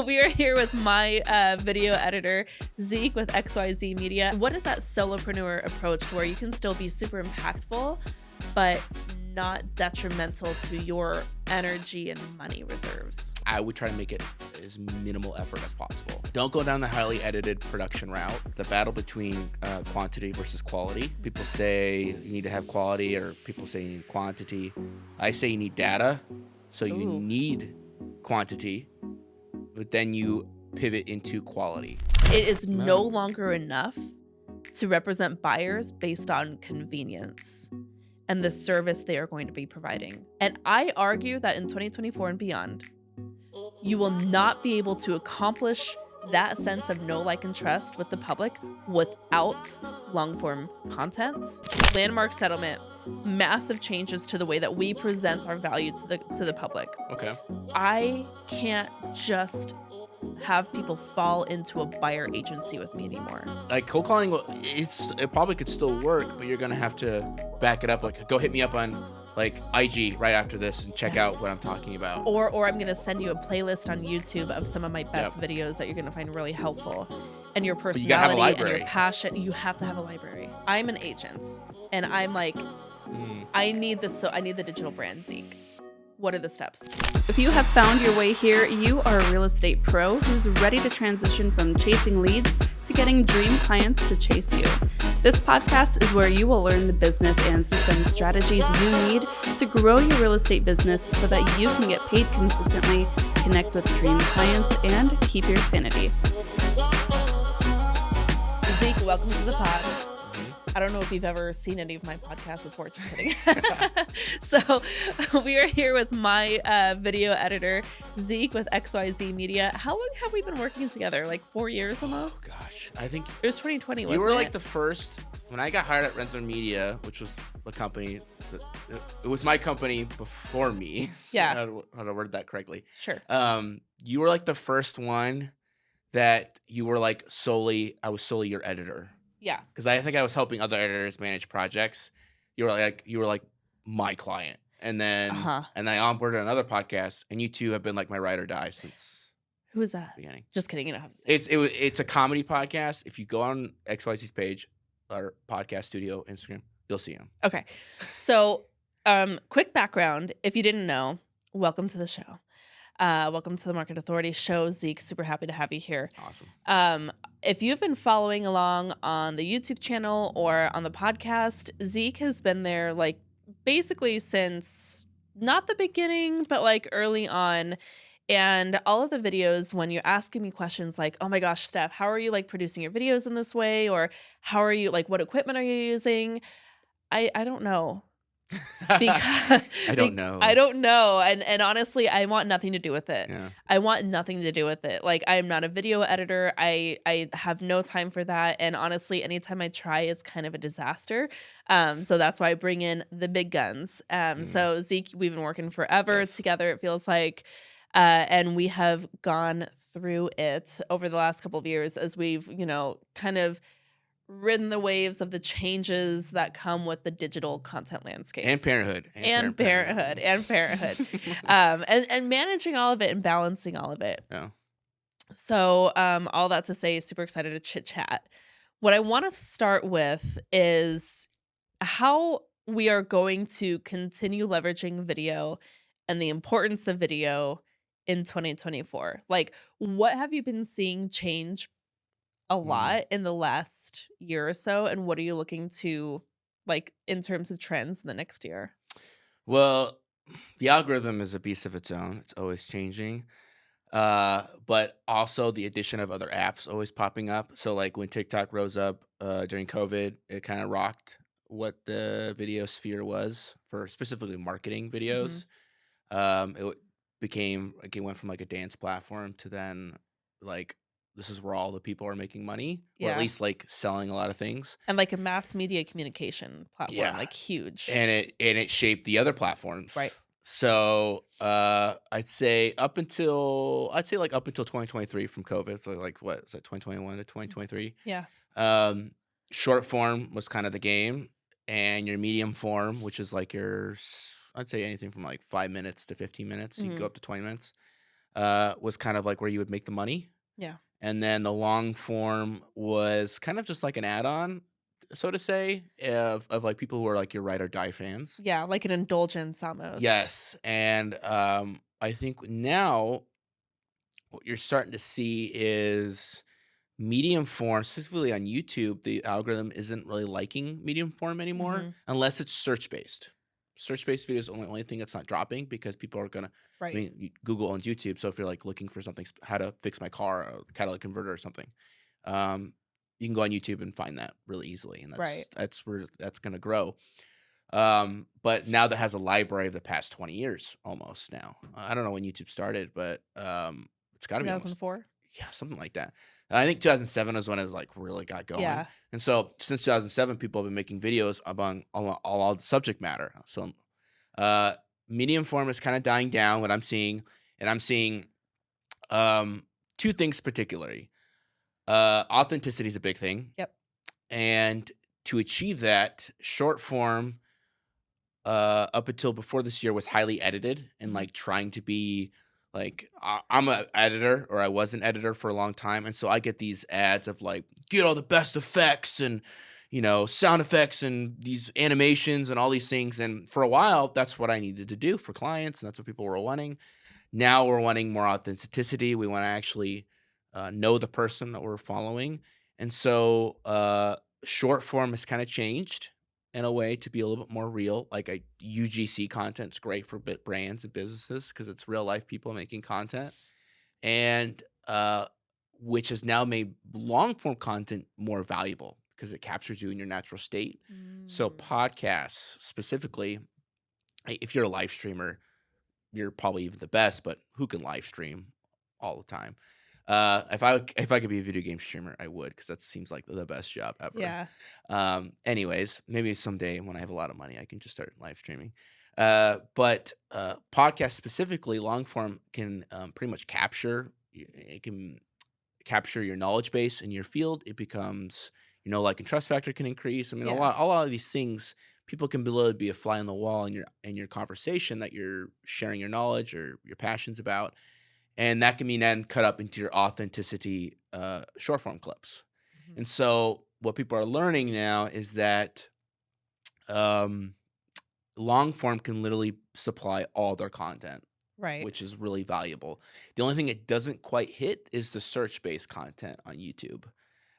we are here with my video editor, Zeke with XYZ Media. What is that solopreneur approach where you can still be super impactful, but not detrimental to your energy and money reserves? I would try to make it as minimal effort as possible. Don't go down the highly edited production route. The battle between quantity versus quality. People say you need to have quality, or people say you need quantity. I say you need data, so you need quantity, but then you pivot into quality. It is no longer enough to represent buyers based on convenience and the service they are going to be providing. And I argue that in 2024 and beyond, you will not be able to accomplish that sense of know, like, and trust with the public without long-form content. Landmark settlement, massive changes to the way that we present our value to the public. Okay. I can't just have people fall into a buyer agency with me anymore. Like cold calling, it probably could still work, but you're gonna have to back it up. Like, go hit me up on like IG right after this and check out what I'm talking about. Or I'm gonna send you a playlist on YouTube of some of my best videos that you're gonna find really helpful. And your personality and your passion, you have to have a library. I'm an agent, and I'm like, I need this. So I need the digital brand, Zeke. What are the steps? If you have found your way here, you are a real estate pro who's ready to transition from chasing leads to getting dream clients to chase you. This podcast is where you will learn the business and system strategies you need to grow your real estate business so that you can get paid consistently, connect with dream clients, and keep your sanity. Zeke, welcome to the pod. I don't know if you've ever seen any of my podcasts before, just kidding. So we are here with my video editor, Zeke with XYZ Media. How long have we been working together? Like 4 years almost? Oh, gosh, I think it was 2020, wasn't it? You were like the first, when I got hired at Renzo Media, which was a company, it was my company before me. Yeah. How to word that correctly. Sure. You were like the first one that you were like I was solely your editor. Yeah. Because I think I was helping other editors manage projects. You were like my client. And then and I onboarded another podcast, and you two have been like my ride or die since Who is that? the beginning. Just kidding, you don't have to say. It's a comedy podcast. If you go on XYZ's page, our podcast studio Instagram, you'll see him. Okay. So quick background. If you didn't know, welcome to the show. Welcome to the Market Authority show. Zeke, super happy to have you here. Awesome. If you've been following along on the YouTube channel or on the podcast, Zeke has been there like basically since not the beginning, but like early on. And all of the videos, when you're asking me questions like, oh my gosh, Steph, how are you like producing your videos in this way? Or how are you, like, what equipment are you using? I don't know. Because I don't know. And honestly, I want nothing to do with it. Yeah. I want nothing to do with it. Like, I'm not a video editor. I have no time for that. And honestly, anytime I try, it's kind of a disaster. So that's why I bring in the big guns. So Zeke, we've been working forever together, it feels like. And we have gone through it over the last couple of years as we've, kind of ridden the waves of the changes that come with the digital content landscape and parenthood and managing all of it and balancing all of it. Yeah. So all that to say, super excited to chit chat. What I want to start with is how we are going to continue leveraging video and the importance of video in 2024. Like, what have you been seeing change a lot in the last year or so, and what are you looking to, like, in terms of trends in the next year? Well, the algorithm is a beast of its own. It's always changing. But also the addition of other apps always popping up. So like when TikTok rose up during COVID, it kind of rocked what the video sphere was for specifically marketing videos. It went from like a dance platform to then like, this is where all the people are making money, or at least like selling a lot of things, and like a mass media communication platform, like huge. And it shaped the other platforms, right? So I'd say up until 2023 from COVID. So like what was that, 2021 to 2023? Yeah. Short form was kind of the game, and your medium form, which is like I'd say anything from like 5 minutes to 15 minutes. You can go up to 20 minutes. was kind of like where you would make the money. Yeah. And then the long form was kind of just like an add-on, so to say, of like people who are like your ride or die fans. Yeah, like an indulgence almost. Yes. And I think now what you're starting to see is medium form, specifically on YouTube, the algorithm isn't really liking medium form anymore Mhm. unless it's search based. Search based video is the only thing that's not dropping because people are gonna. I Right. mean, Google owns YouTube, so if you're like looking for something, how to fix my car, or catalytic converter, or something, you can go on YouTube and find that really easily, and Right. that's where that's gonna grow. But now that has a library of the past 20 years almost now. I don't know when YouTube started, but it's got to be almost 2004? something like that. I think 2007 was when it was like really got going. Yeah. And so since 2007, people have been making videos about all the subject matter. So medium form is kind of dying down. What I'm seeing, and I'm seeing two things particularly. Authenticity is a big thing. Yep. And to achieve that, short form up until before this year was highly edited and like trying to be like I'm an editor, or I was an editor for a long time, and so I get these ads of like get all the best effects and sound effects and these animations and all these things, and for a while that's what I needed to do for clients, and that's what people were wanting. Now we're wanting more authenticity. We want to actually know the person that we're following, and so short form has kind of changed in a way to be a little bit more real. Like UGC content's great for brands and businesses because it's real life people making content, and which has now made long form content more valuable because it captures you in your natural state. So podcasts specifically, if you're a live streamer, you're probably even the best, but who can live stream all the time? If I could be a video game streamer, I would, because that seems like the best job ever. Yeah. Anyways, maybe someday when I have a lot of money, I can just start live streaming. But podcasts specifically, long form can pretty much capture. It can capture your knowledge base in your field. It becomes, like and trust factor can increase. I mean, a lot of these things, people can be a fly on the wall in your conversation that you're sharing your knowledge or your passions about. And that can mean then cut up into your authenticity short form clips. And so what people are learning now is that long form can literally supply all their content, Right. which is really valuable. The only thing it doesn't quite hit is the search-based content on YouTube.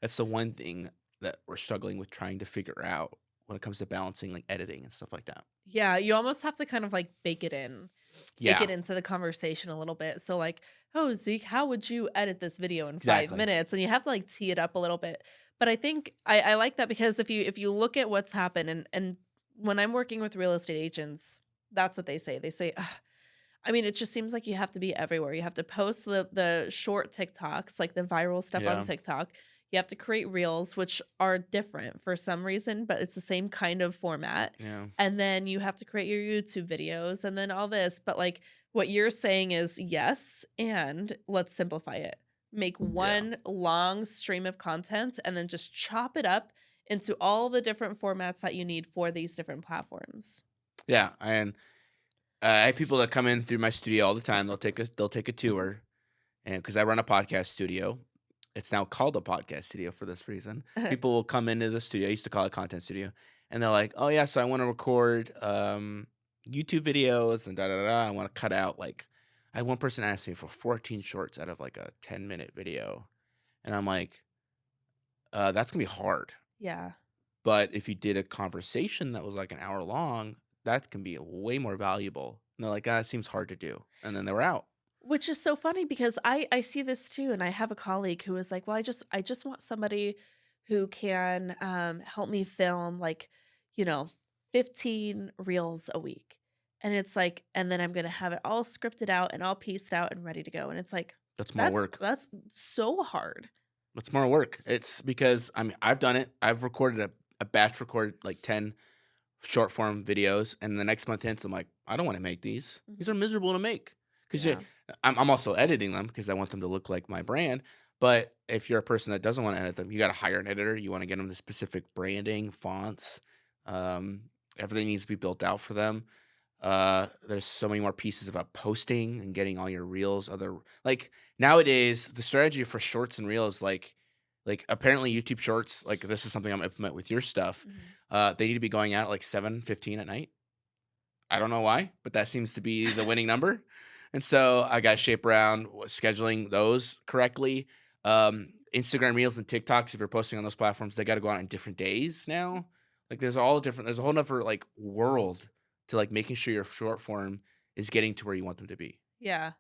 That's the one thing that we're struggling with trying to figure out when it comes to balancing like editing and stuff like that. Yeah, you almost have to kind of like bake it in. Yeah. Bake it into the conversation a little bit. So like, oh, Zeke, how would you edit this video in Exactly. 5 minutes? And you have to like tee it up a little bit. But I think I like that because if you look at what's happened, and when I'm working with real estate agents, that's what they say. They say, I mean, it just seems like you have to be everywhere. You have to post the short TikToks, like the viral stuff on TikTok. You have to create reels, which are different for some reason, but it's the same kind of format. Yeah. And then you have to create your YouTube videos and then all this. But like what you're saying is yes, and let's simplify it. Make one long stream of content and then just chop it up into all the different formats that you need for these different platforms. Yeah, and I have people that come in through my studio all the time. They'll take a tour, and because I run a podcast studio, it's now called a podcast studio for this reason. People will come into the studio. I used to call it content studio, and they're like, "Oh yeah, so I want to record YouTube videos and da da da. I want to cut out like." I had one person asked me for 14 shorts out of like a 10-minute video, and I'm like, "That's gonna be hard." Yeah. But if you did a conversation that was like an hour long, that can be way more valuable. And they're like, it seems hard to do. And then they were out. Which is so funny because I see this too, and I have a colleague who is like, well, I just want somebody who can help me film like, 15 reels a week. And it's like, and then I'm gonna have it all scripted out and all pieced out and ready to go. And it's like That's more work. That's so hard. That's more work. It's because I've done it. I've recorded a batch record like 10 short form videos, and the next month hits, I'm like, I don't want to make these. These are miserable to make. Because I'm also editing them because I want them to look like my brand. But if you're a person that doesn't want to edit them, you got to hire an editor. You want to get them the specific branding, fonts. Everything needs to be built out for them. There's so many more pieces about posting and getting all your reels. Like nowadays, the strategy for shorts and reels, like apparently YouTube Shorts, like this is something I'm gonna implement with your stuff. Mhm. They need to be going out at like 7:15 at night. I don't know why, but that seems to be the winning number. And so I got to shape around scheduling those correctly. Instagram Reels and TikToks, if you're posting on those platforms, they got to go out on different days now. Like there's a whole nother like world to like making sure your short form is getting to where you want them to be. Yeah.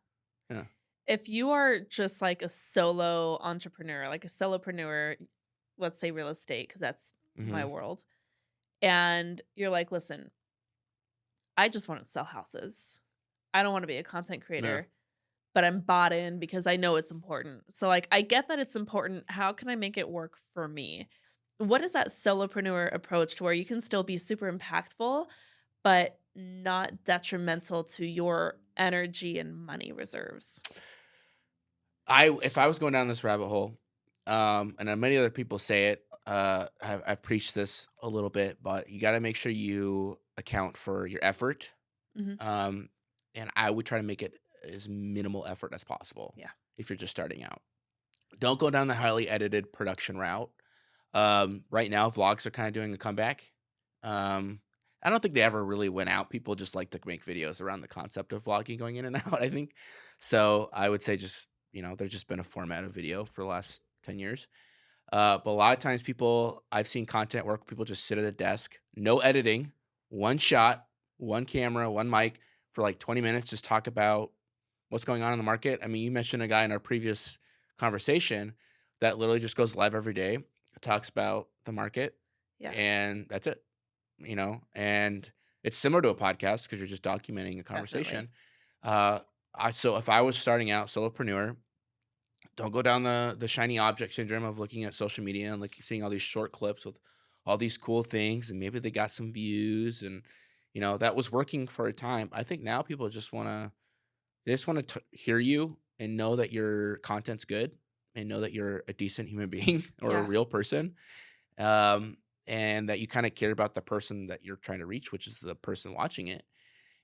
Yeah. If you are just like a solo entrepreneur, like a solopreneur, let's say real estate, because that's my Hmm. world, and you're like, listen, I just want to sell houses. I don't want to be a content Yeah. creator, but I'm bought in because I know it's important. So, like, I get that it's important. How can I make it work for me? What is that solopreneur approach to where you can still be super impactful, but not detrimental to your energy and money reserves? If I was going down this rabbit hole, and many other people say it, I've preached this a little bit, but you got to make sure you account for your effort. Hmm. Um, and I would try to make it as minimal effort as possible Yeah. if you're just starting out. Don't go down the highly edited production route. Right now, vlogs are kind of doing a comeback. Um, I don't think they ever really went out. People just like to make videos around the concept of vlogging going in and out, I think. So I would say just, there's just been a format of video for the last 10 years. But a lot of times I've seen content work, people just sit at a desk, no editing, one shot, one camera, one mic for like 20 minutes, just talk about what's going on in the market. I mean, you mentioned a guy in our previous conversation that literally just goes live every day, talks about the market, Yeah. and that's it, and it's similar to a podcast because you're just documenting a Definitely. conversation. So if I was starting out solopreneur, don't go down the shiny object syndrome of looking at social media and like seeing all these short clips with all these cool things and maybe they got some views and that was working for a time. I think now people just want to hear you and know that your content's good and know that you're a decent human being or a Yeah. real person, um, and that you kind of care about the person that you're trying to reach, which is the person watching it.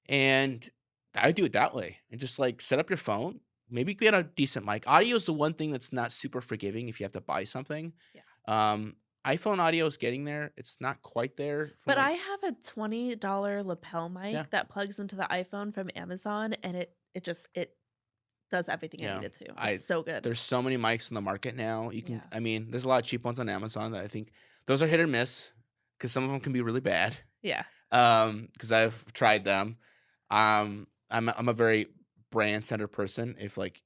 And I would do it that way and just like set up your phone. Maybe get a decent mic. Audio is the one thing that's not super forgiving if you have to buy something. Yeah. Um, iPhone audio is getting there. It's not quite there. But I have a $20 lapel Yeah, mic that plugs into the iPhone from Amazon, and it does everything I yeah. need it to. It's so good. There's so many mics in the market now. Yeah. I mean, there's a lot of cheap ones on Amazon that I think those are hit or miss because some of them can be really bad. Yeah. Because I've tried them. I'm a very brand centered person. If like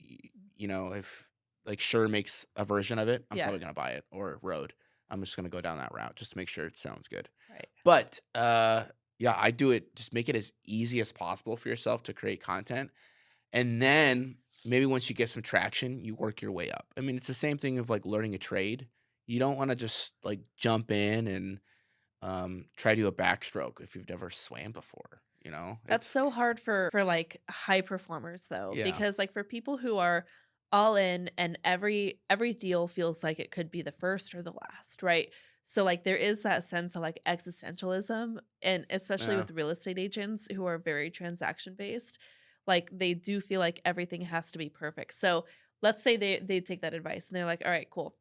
if like Shure makes a version of it, I'm Yeah. probably gonna buy it, or Rode. I'm just gonna go down that route just to make sure it sounds good. Right. But yeah, I do it. Just make it as easy as possible for yourself to create content, and then maybe once you get some traction, you work your way up. I mean, it's the same thing of like learning a trade. You don't want to just like jump in and try to do a backstroke if you've never swam before. That's It's so hard for like high performers though, yeah, because like for people who are all in and every deal feels like it could be the first or the last, right? So like there is that sense of like existentialism, and especially yeah, with real estate agents who are very transaction based, like they do feel like everything has to be perfect. So let's say they take that advice and they're like, all right, cool.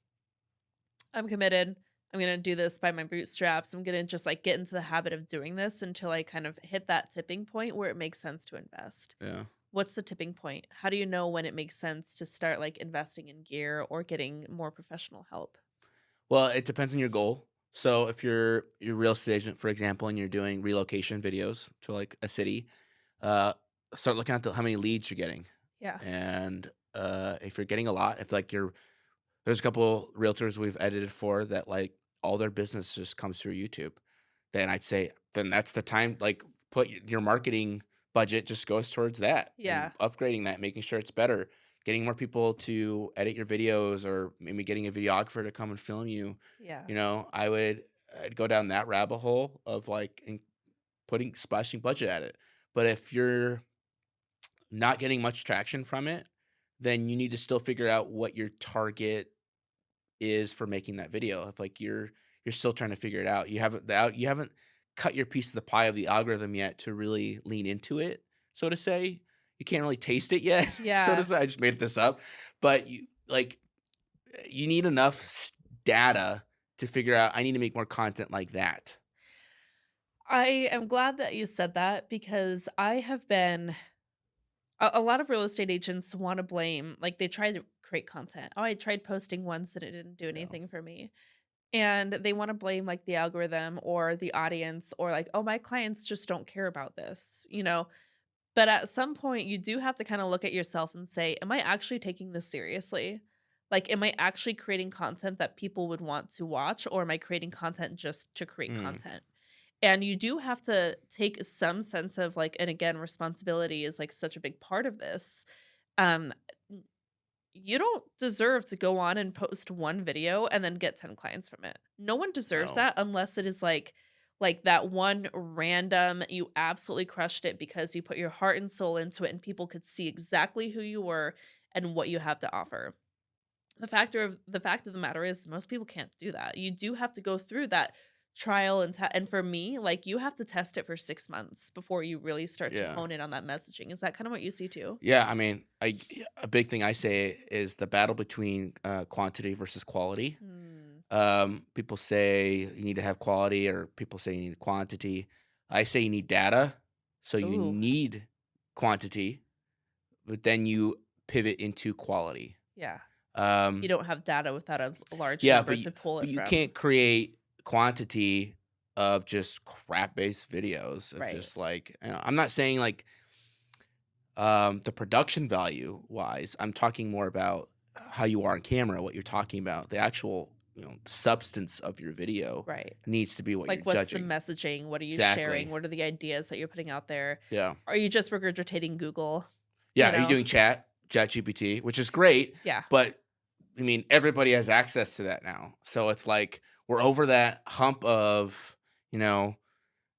I'm committed. I'm going to do this by my bootstraps. I'm going to just like get into the habit of doing this until I kind of hit that tipping point where it makes sense to invest. yeah. What's the tipping point? How do you know when it makes sense to start like investing in gear or getting more professional help? Well, it depends on your goal. So if you're a real estate agent, for example, and you're doing relocation videos to like a city, uh, start looking at how many leads you're getting. Yeah. And if you're getting a lot, if like there's a couple realtors we've edited for that like all their business just comes through YouTube, then I'd say then that's the time, like put your marketing budget just goes towards that Yeah. and upgrading that, making sure it's better, getting more people to edit your videos or maybe getting a videographer to come and film you. Yeah. I'd go down that rabbit hole of like splashing budget at it. But if you're not getting much traction from it, then you need to still figure out what your target is for making that video. If like you're still trying to figure it out, you haven't cut your piece of the pie of the algorithm yet to really lean into it, so to say. You can't really taste it yet, so to Yeah. say. I just made this up, but you need enough data to figure out I need to make more content like that. I am glad that you said that because I have been a lot of real estate agents want to blame, like they try to create content. Oh, I tried posting once and it didn't do Yeah. anything for me. And they want to blame like the algorithm or the audience or like, oh, my clients just don't care about this, you know? But at some point, you do have to kind of look at yourself and say, am I actually taking this seriously? Like, am I actually creating content that people would want to watch, or am I creating content just to create Mm, content? And you do have to take some sense of like, and again, responsibility is like such a big part of this. Um, you don't deserve to go on and post one video and then get 10 clients from it. No one deserves no. that unless it is like that one random you absolutely crushed it because you put your heart and soul into it and people could see exactly who you were and what you have to offer. The fact of the matter is most people can't do that. You do have to go through that trial and for me, like you have to test it for 6 months before you really start to Yeah. hone in on that messaging. Is that kind of what you see too? Yeah, I mean, a big thing I say is the battle between quantity versus quality. Hmm. People say you need to have quality, or people say you need quantity. I say you need data, so you Ooh, need quantity, but then you pivot into quality. yeah. You Um, don't have data without a large yeah, number to pull but it you from. can't create quantity of just crap-based videos of Right. just like, I'm not saying like the production value wise. I'm talking more about how you are on camera, what you're talking about, the actual substance of your video Right. needs to be what you're Like, what's the judging. messaging? What are you sharing? Exactly. What are the ideas that you're putting out there? Yeah. Are you just regurgitating Google? Yeah. You Are you know? doing chat GPT, which is great, Yeah. but I mean, everybody has access to that now. So it's like we're over that hump of, you know,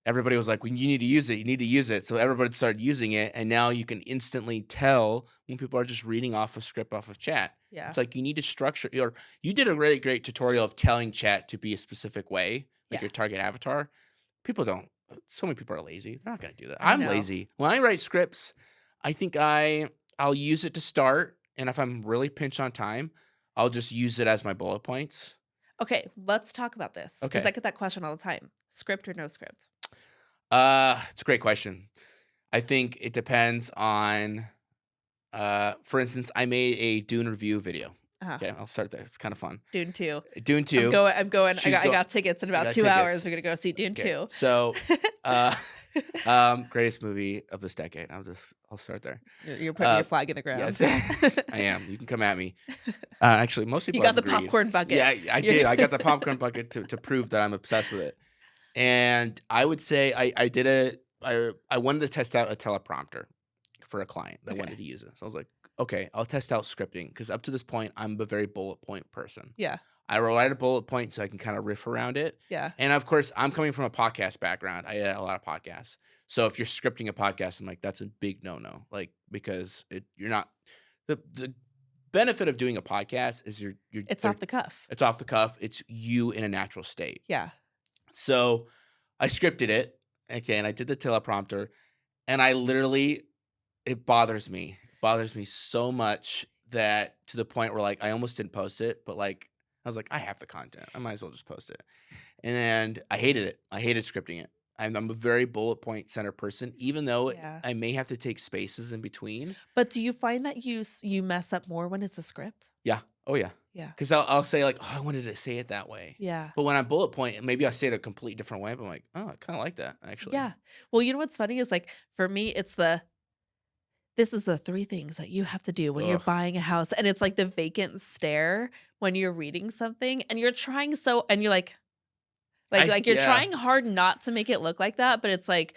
everybody was like, well, you need to use it. You need to use it. So everybody started using it. And now you can instantly tell when people are just reading off a script off of chat. Yeah. It's like you need to structure, or you did a really great tutorial of telling chat to be a specific way, like Yeah. your target avatar. People don't, so many people are lazy. They're not going to do that. I I'm know. lazy. When I write scripts, I think I'll use it to start. And if I'm really pinched on time, I'll just use it as my bullet points. Okay, let's talk about this because Okay. I get that question all the time. Script or no script? It's a great question. I think it depends on, for instance, I made a Dune review video. Uh-huh. Okay, I'll start there. It's kind of fun. Dune 2. Dune 2. I'm going. I She's got tickets in I about got 2 hours. tickets. We're going to go see Dune Okay, 2. so, greatest movie of this decade. I'll start there. You're putting your flag in the ground. Yes, I am. You can come at me. Actually, most people You got have the agreed. popcorn bucket. Yeah, I did. I got the popcorn bucket to prove that I'm obsessed with it. And I would say I wanted to test out a teleprompter for a client that Okay. wanted to use it. So I was like, okay, I'll test out scripting because up to this point, I'm a very bullet point person. Yeah. I write a bullet point so I can kind of riff around it. Yeah. And of course, I'm coming from a podcast background. I edit a lot of podcasts. So if you're scripting a podcast, I'm like, that's a big no-no. Like, because you're not the benefit of doing a podcast is It's off the cuff. it's off the cuff. It's you in a natural state. Yeah. So I scripted it. Okay, and I did the teleprompter, and I literally, it bothers me. It bothers me so much that to the point where like I almost didn't post it, but like I was like, I have the content. I might as well just post it. And I hated it. I hated scripting it. I'm a very bullet point center person, even though Yeah. I may have to take spaces in between. But do you find that you mess up more when it's a script? Yeah. Oh yeah. Yeah. Because I'll say like, oh, I wanted to say it that way. Yeah. But when I'm bullet point, maybe I say it a completely different way. But I'm like, oh, I kind of like that actually. Yeah. Well, you know what's funny is like for me, it's this is the 3 things that you have to do when you're Ugh. buying a house. And it's like the vacant stare when you're reading something and you're trying and you're like you're Yeah. trying hard not to make it look like that. But it's like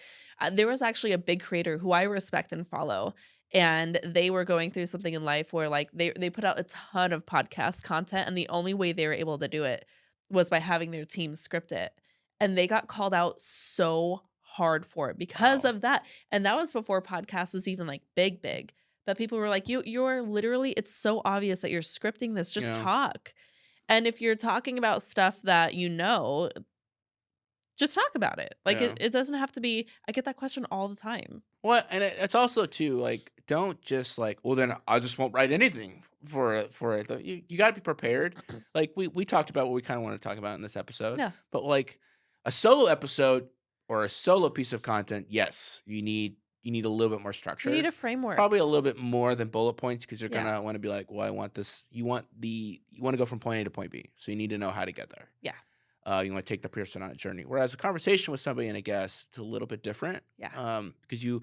there was actually a big creator who I respect and follow. And they were going through something in life where like they put out a ton of podcast content. And the only way they were able to do it was by having their team script it. And they got called out so hard for it because Wow. of that. And that was before podcast was even like big. But people were like, you're literally, it's so obvious that you're scripting this. Just Yeah. talk. And if you're talking about stuff that just talk about it. Like Yeah. it doesn't have to be. I get that question all the time. Well, and it's also too like, don't just like, well, then I just won't write anything for it. You got to be prepared. Like we talked about what we kind of want to talk about in this episode. Yeah. But like a solo episode or a solo piece of content, yes, you need a little bit more structure. You need a framework. Probably a little bit more than bullet points, because you're Yeah. gonna want to be like, well, I want this. You want to go from point A to point B, so you need to know how to get there. Yeah. You want to take the person on a journey. Whereas a conversation with somebody and a guest, it's a little bit different. Yeah. Because you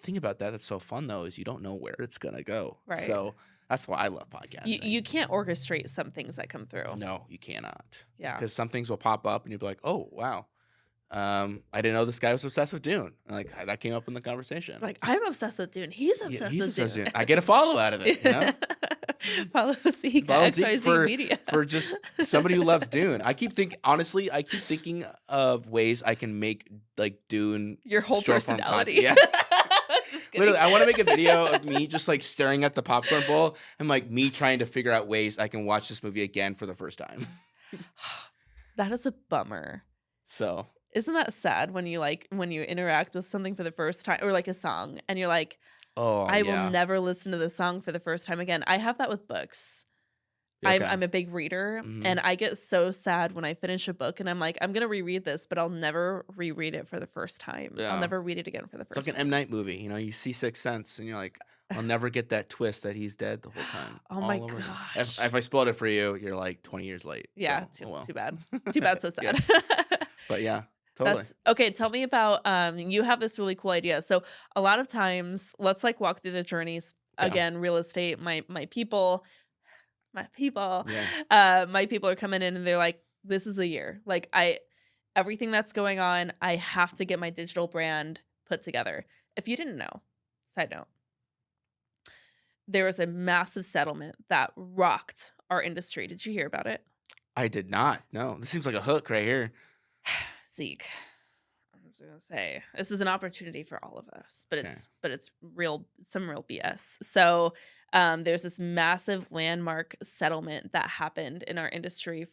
think about that. That's so fun though, is you don't know where it's gonna go. Right. So that's why I love podcasting. You can't orchestrate some things that come through. No, you cannot. Yeah. Because some things will pop up and you'll be like, oh wow. I didn't know this guy was obsessed with Dune. And like that came up in the conversation. Like, I'm obsessed with Dune. He's Yeah, obsessed he's with obsessed Dune. with Dune. I get a follow out of it. You know? Follow Zeke Follow at Zeke XYZ Media. for just somebody who loves Dune. I keep thinking of ways I can make like Dune Your whole short form personality. content. Yeah. Just kidding. Literally, I want to make a video of me just like staring at the popcorn bowl and like me trying to figure out ways I can watch this movie again for the first time. That is a bummer. So Isn't that sad when you interact with something for the first time, or like a song, and you're like, I will never listen to the song for the first time again. I have that with books. Okay. I'm a big reader, Mhm. and I get so sad when I finish a book and I'm like, I'm gonna reread this, but I'll never reread it for the first time. Yeah. I'll never read it again for the It's first like an time. M. Night movie. You know, you see Sixth Sense and you're like, I'll never get that twist that he's dead the whole time. Oh my all over again. gosh. If I spoiled it for you, you're like 20 years late. Yeah, So, oh well. too bad. Too bad, so sad. But yeah, totally. That's okay. Tell me about you have this really cool idea. So a lot of times, let's like walk through the journeys. Yeah. Again, real estate, my people. Yeah. My people are coming in and they're like, this is a year. Like everything that's going on, I have to get my digital brand put together. If you didn't know, side note, there was a massive settlement that rocked our industry. Did you hear about it? I did not. No, this seems like a hook right here. Zeke, I was gonna say this is an opportunity for all of us, but Okay. it's some real BS. So there's this massive landmark settlement that happened in our industry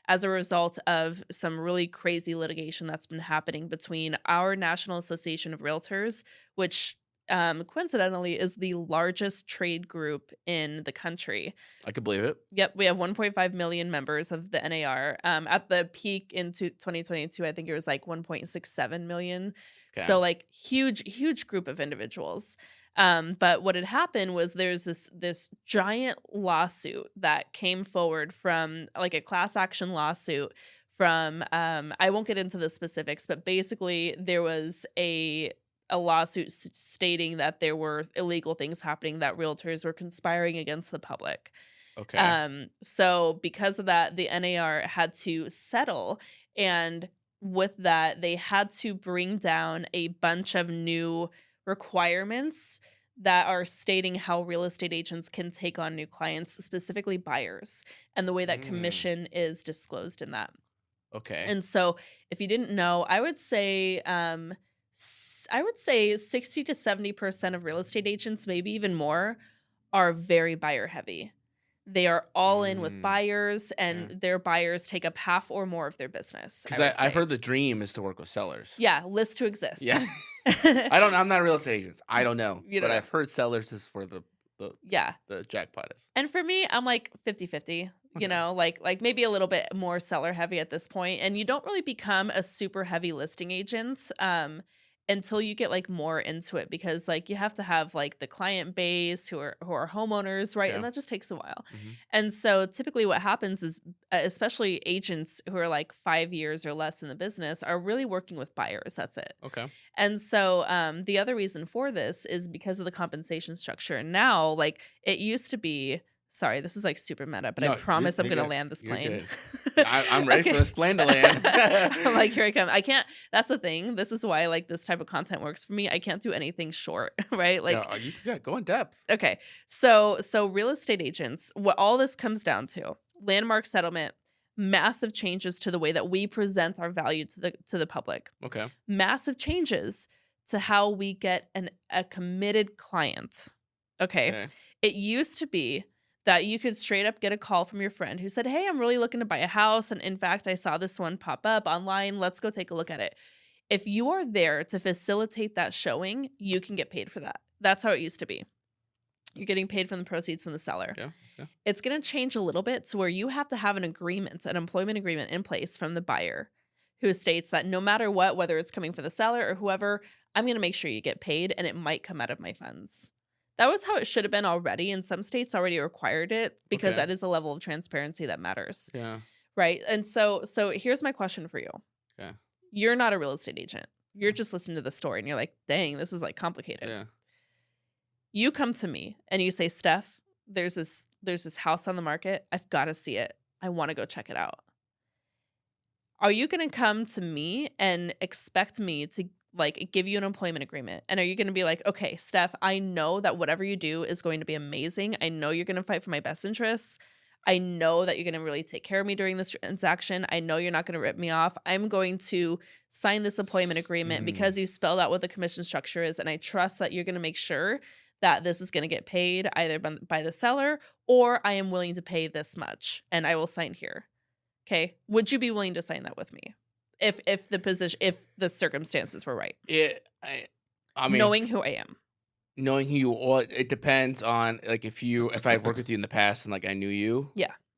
as a result of some really crazy litigation that's been happening between our National Association of Realtors, which coincidentally is the largest trade group in the country. I could believe it. Yep, we have 1.5 million members of the NAR. At the peak in 2022, I think it was like 1.67 million. Okay. So like huge group of individuals. But what had happened was there's this giant lawsuit that came forward from like a class action lawsuit from I won't get into the specifics, but basically there was a lawsuit stating that there were illegal things happening, that realtors were conspiring against the public. Okay. So because of that, the NAR had to settle, and with that, they had to bring down a bunch of new requirements that are stating how real estate agents can take on new clients, specifically buyers, and the way that commission is disclosed in that. Okay. And so if you didn't know, I would say 60 to 70% of real estate agents, maybe even more, are very buyer heavy. They are all in with buyers, and their buyers take up half or more of their business. Because I've heard the dream is to work with sellers. Yeah, list to exist. Yeah. I'm not a real estate agent. I don't know. You but don't know. I've heard sellers is where the jackpot is. And for me, I'm like 50-50. You know, like maybe a little bit more seller heavy at this point. And you don't really become a super heavy listing agent until you get like more into it, because like you have to have like the client base who are homeowners, right? Yeah. And that just takes a while. Mhm. And so typically what happens is, especially agents who are like 5 years or less in the business, are really working with buyers. That's it. Okay. And so the other reason for this is because of the compensation structure. Now, like it used to be, sorry, this is like super meta, but No, I promise I'm you're going to good. land this You're plane. I'm ready Okay. for this plane to land. I'm like, here I come. I can't, that's the thing. This is why like this type of content works for me. I can't do anything short, right? Like, Go in depth. okay. So real estate agents, what all this comes down to, landmark settlement, massive changes to the way that we present our value to the public, Okay. massive changes to how we get a committed client. Okay. It used to be that you could straight up get a call from your friend who said, hey, I'm really looking to buy a house. And in fact, I saw this one pop up online. Let's go take a look at it. If you are there to facilitate that showing, you can get paid for that. That's how it used to be. You're getting paid from the proceeds from the seller. Yeah. It's going to change a little bit to where you have to have an agreement, an employment agreement in place from the buyer who states that no matter what, whether it's coming from the seller or whoever, I'm going to make sure you get paid and it might come out of my funds. That was how it should have been already. And some states already required it because that is a level of transparency that matters. Yeah. Right. And so here's my question for you. Okay. You're not a real estate agent. You're just listening to the story and you're like, dang, this is like complicated. Yeah. You come to me and you say, Steph, there's this house on the market. I've got to see it. I want to go check it out. Are you going to come to me and expect me to like give you an employment agreement? And are you going to be like, okay, Steph, I know that whatever you do is going to be amazing. I know you're going to fight for my best interests. I know that you're going to really take care of me during this transaction. I know you're not going to rip me off. I'm going to sign this employment agreement because you spelled out what the commission structure is. And I trust that you're going to make sure that this is going to get paid either by the seller or I am willing to pay this much and I will sign here. Okay. Would you be willing to sign that with me? If the circumstances were right. I mean, knowing who I am. Knowing who you are, it depends on like if I worked with you in the past and like I knew you,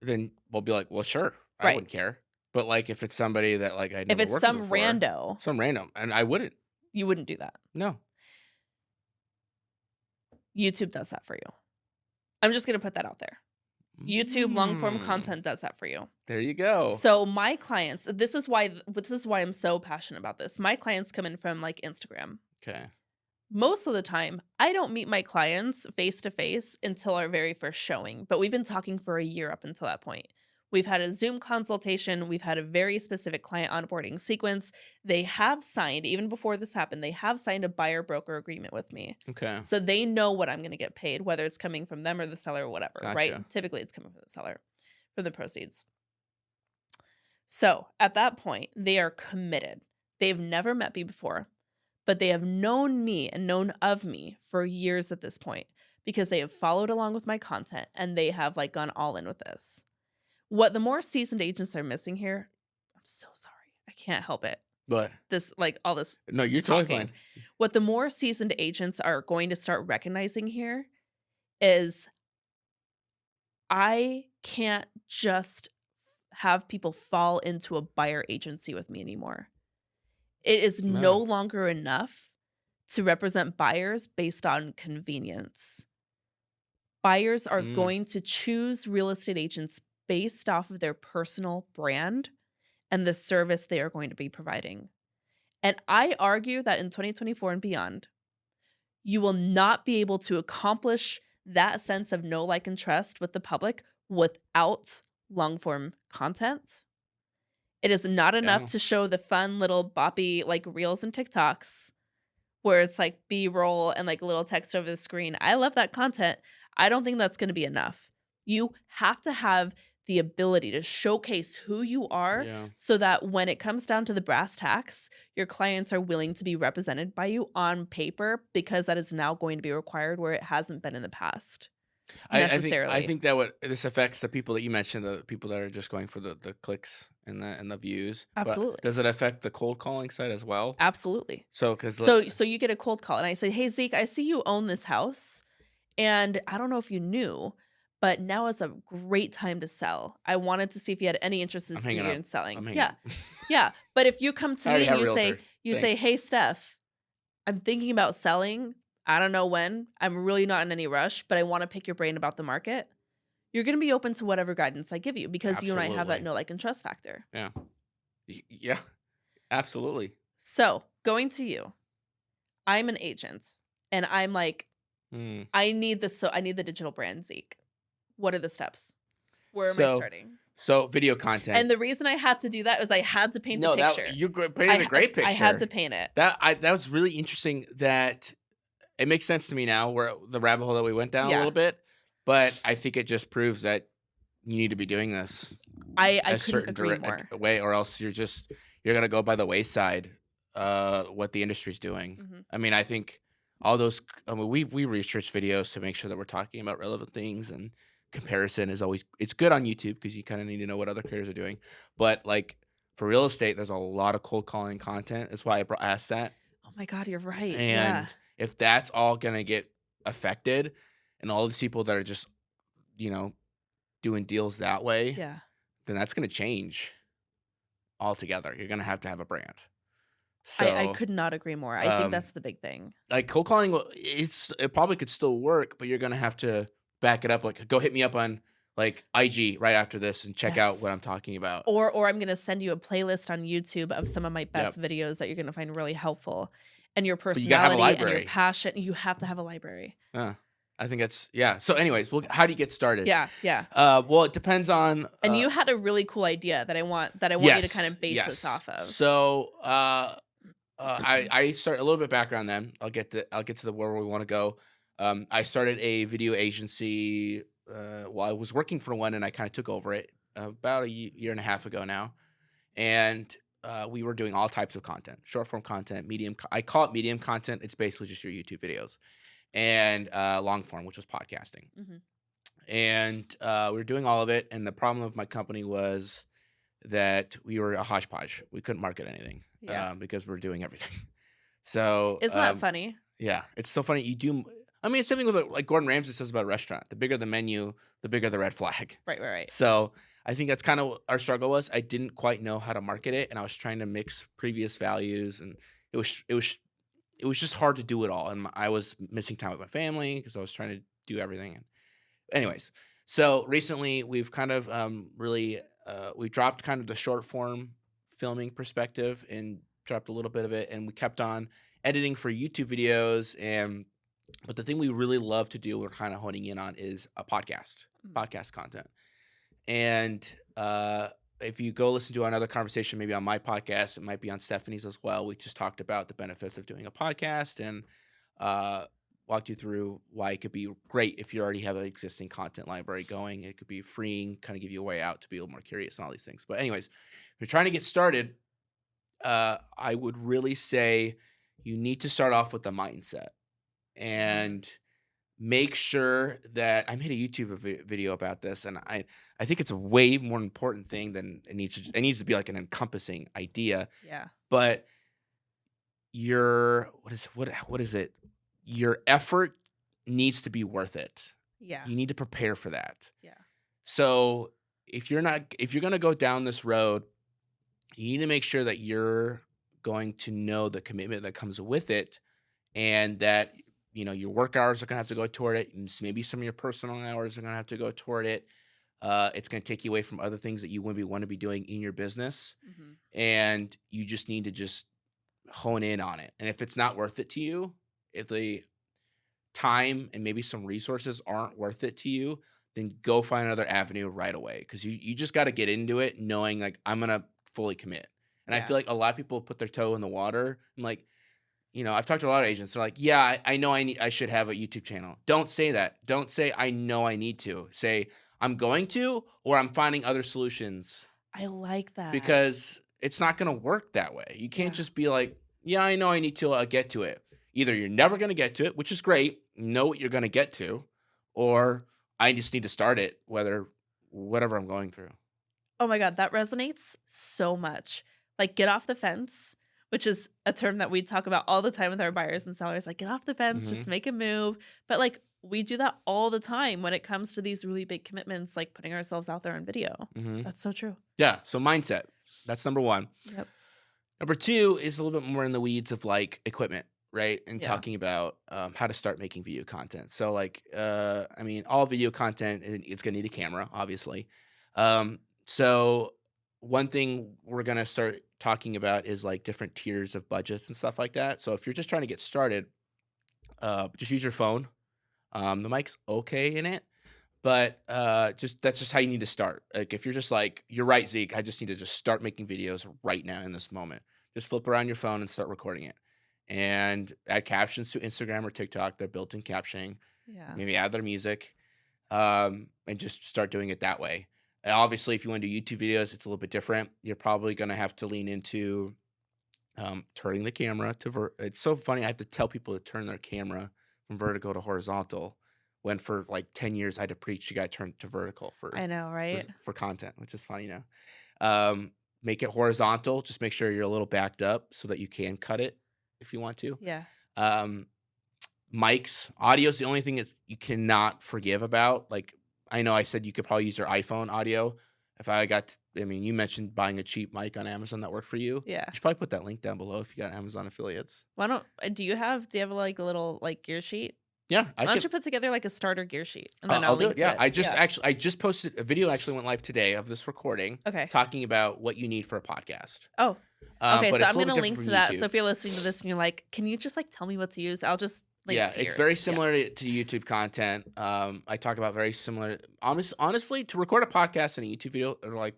then we'll be like, well, sure, I wouldn't care. But like if it's somebody that like I never if it's worked some with before, some random, and I wouldn't. You wouldn't do that. No. YouTube does that for you. I'm just gonna put that out there. YouTube long form content does that for you. There you go. So my clients, this is why I'm so passionate about this. My clients come in from like Instagram. Okay. Most of the time, I don't meet my clients face to face until our very first showing, but we've been talking for a year up until that point. We've had a Zoom consultation. We've had a very specific client onboarding sequence. They have signed, even before this happened, they have signed a buyer broker agreement with me. Okay. So they know what I'm going to get paid, whether it's coming from them or the seller or whatever, Gotcha. right? Typically it's coming from the seller, from the proceeds. So at that point, they are committed. They've never met me before, but they have known me and known of me for years at this point because they have followed along with my content and they have like gone all in with this. What the more seasoned agents are missing here, I'm so sorry. I can't help it. But this, like all this. No, you're talking. totally fine. What the more seasoned agents are going to start recognizing here is I can't just have people fall into a buyer agency with me anymore. It is no longer enough to represent buyers based on convenience. Buyers are going to choose real estate agents based off of their personal brand and the service they are going to be providing. And I argue that in 2024 and beyond, you will not be able to accomplish that sense of know, like, and trust with the public without long-form content. It is not enough to show the fun little boppy like reels and TikToks where it's like B-roll and like little text over the screen. I love that content. I don't think that's going to be enough. You have to have the ability to showcase who you are so that when it comes down to the brass tacks, your clients are willing to be represented by you on paper because that is now going to be required where it hasn't been in the past. Necessarily. I think that this affects the people that you mentioned, the people that are just going for the clicks and the views. Absolutely. But does it affect the cold calling side as well? Absolutely. So you get a cold call and I say, hey, Zeke, I see you own this house. And I don't know if you knew, but now is a great time to sell. I wanted to see if you had any interest in selling. Yeah. But if you come to me and you say, hey, Steph, I'm thinking about selling. I don't know when. I'm really not in any rush, but I want to pick your brain about the market. You're going to be open to whatever guidance I give you because you and I have that know, like, and trust factor. Yeah. Yeah. Absolutely. So going to you, I'm an agent and I'm like, I need the digital brand, Zeke. What are the steps? Where am I starting? So video content. And the reason I had to do that was I had to paint the picture. You painted a great picture. I had to paint it. That was really interesting. That it makes sense to me now. Where the rabbit hole that we went down a little bit, but I think it just proves that you need to be doing this. I couldn't agree more. Way, or else you're gonna go by the wayside. What the industry's doing. Mm-hmm. I mean, I think all those. I mean, we research videos to make sure that we're talking about relevant things and comparison is always, it's good on YouTube because you kind of need to know what other creators are doing. But like for real estate, there's a lot of cold calling content. That's why I asked that. Oh my God, you're right. And Yeah. if that's all going to get affected and all these people that are just, doing deals that way, Yeah. then that's going to change altogether. You're going to have a brand. So I could not agree more. I think that's the big thing. like cold calling, it probably could still work, but you're going to have to back it up. Like go hit me up on like IG right after this and check out what I'm talking about. Or I'm going to send you a playlist on YouTube of some of my best videos that you're going to find really helpful. And your personality and your passion, you have to have a library. I think that's, So anyways, how do you get started? Yeah. Well, it depends on. And you had a really cool idea that I want you to kind of base this off of. So I start a little bit background then. I'll get to where we want to go. I started a video agency while I was working for one, and I kind of took over it about a year and a half ago now. And we were doing all types of content, short form content, medium. I call it medium content. It's basically just your YouTube videos, and long form, which was podcasting. And we were doing all of it. And the problem of my company was that we were a hodgepodge. We couldn't market anything because we were doing everything. So isn't that funny? Yeah, it's so funny. It's something with like Gordon Ramsay says about a restaurant. The bigger the menu, the bigger the red flag. Right. So I think that's kind of what our struggle was. I didn't quite know how to market it, and I was trying to mix previous values, and it was just hard to do it all. And I was missing time with my family because I was trying to do everything. Anyways, so recently we've kind of really we dropped kind of the short form filming perspective and dropped a little bit of it, and we kept on editing for YouTube videos. But the thing we really love to do, we're kind of honing in on, is a podcast content. And if you go listen to another conversation, maybe on my podcast, it might be on Stephanie's as well. We just talked about the benefits of doing a podcast and walked you through why it could be great if you already have an existing content library going. It could be freeing, kind of give you a way out to be a little more curious and all these things. But anyways, if you're trying to get started, I would really say you need to start off with the mindset and make sure that I made a YouTube video about this, and I think it's a way more important thing than it needs to be like an encompassing idea. Yeah. But what is it? Your effort needs to be worth it. Yeah. You need to prepare for that. Yeah. So if you're going to go down this road, you need to make sure that you're going to know the commitment that comes with it, and that your work hours are going to have to go toward it. And maybe some of your personal hours are going to have to go toward it. It's going to take you away from other things that you want to be doing in your business. And you just need to just hone in on it. And if it's not worth it to you, if the time and maybe some resources aren't worth it to you, then go find another avenue right away. Because you just got to get into it knowing like, I'm going to fully commit. And I feel like a lot of people put their toe in the water. I'm like, I've talked to a lot of agents. They're like, yeah, I know I should have a YouTube channel. Don't say that. Don't say, I know I need to. Say, I'm going to, or I'm finding other solutions. I like that. Because it's not going to work that way. You can't just be like, yeah, I know I need to get to it. Either you're never going to get to it, which is great, know what you're going to get to, or I just need to start it, whatever I'm going through. Oh my God, that resonates so much. Like, get off the fence, which is a term that we talk about all the time with our buyers and sellers. Like, get off the fence, just make a move. But like, we do that all the time when it comes to these really big commitments, like putting ourselves out there on video. That's so true. Yeah. So mindset, that's number one. Yep. Number two is a little bit more in the weeds of like equipment, right? And talking about how to start making video content. So like, all video content, it's going to need a camera, obviously. So one thing we're going to start talking about is like different tiers of budgets and stuff like that. So if you're just trying to get started, just use your phone. The mic's okay in it, but that's just how you need to start. Like if you're just like, you're right, Zeke, I just need to just start making videos right now in this moment. Just flip around your phone and start recording it. And add captions to Instagram or TikTok. They're built-in captioning. Yeah. Maybe add their music, and just start doing it that way. And obviously, if you want to do YouTube videos, it's a little bit different. You're probably going to have to lean into turning the camera to it's so funny. I have to tell people to turn their camera from vertical to horizontal when for like 10 years I had to preach you got to turn to vertical I know, right? for content, which is funny now. Make it horizontal. Just make sure you're a little backed up so that you can cut it if you want to. Yeah. Mics, audio is the only thing that you cannot forgive about. Like, I know I said you could probably use your iPhone audio. If I mean, you mentioned buying a cheap mic on Amazon that worked for you. Yeah. You should probably put that link down below if you got Amazon affiliates. Do you have like a little like gear sheet? Yeah. Why don't you put together like a starter gear sheet and then I'll do link it. to Yeah. it. I just posted a video, actually went live today of this recording. Okay. Talking about what you need for a podcast. Oh, okay. But So it's I'm a going to little link different to from that. YouTube. So if you're listening to this and you're like, can you just like tell me what to use? I'll just link to it's yours. very similar to YouTube content. I talk about very similar. Honestly, to record a podcast and a YouTube video are like,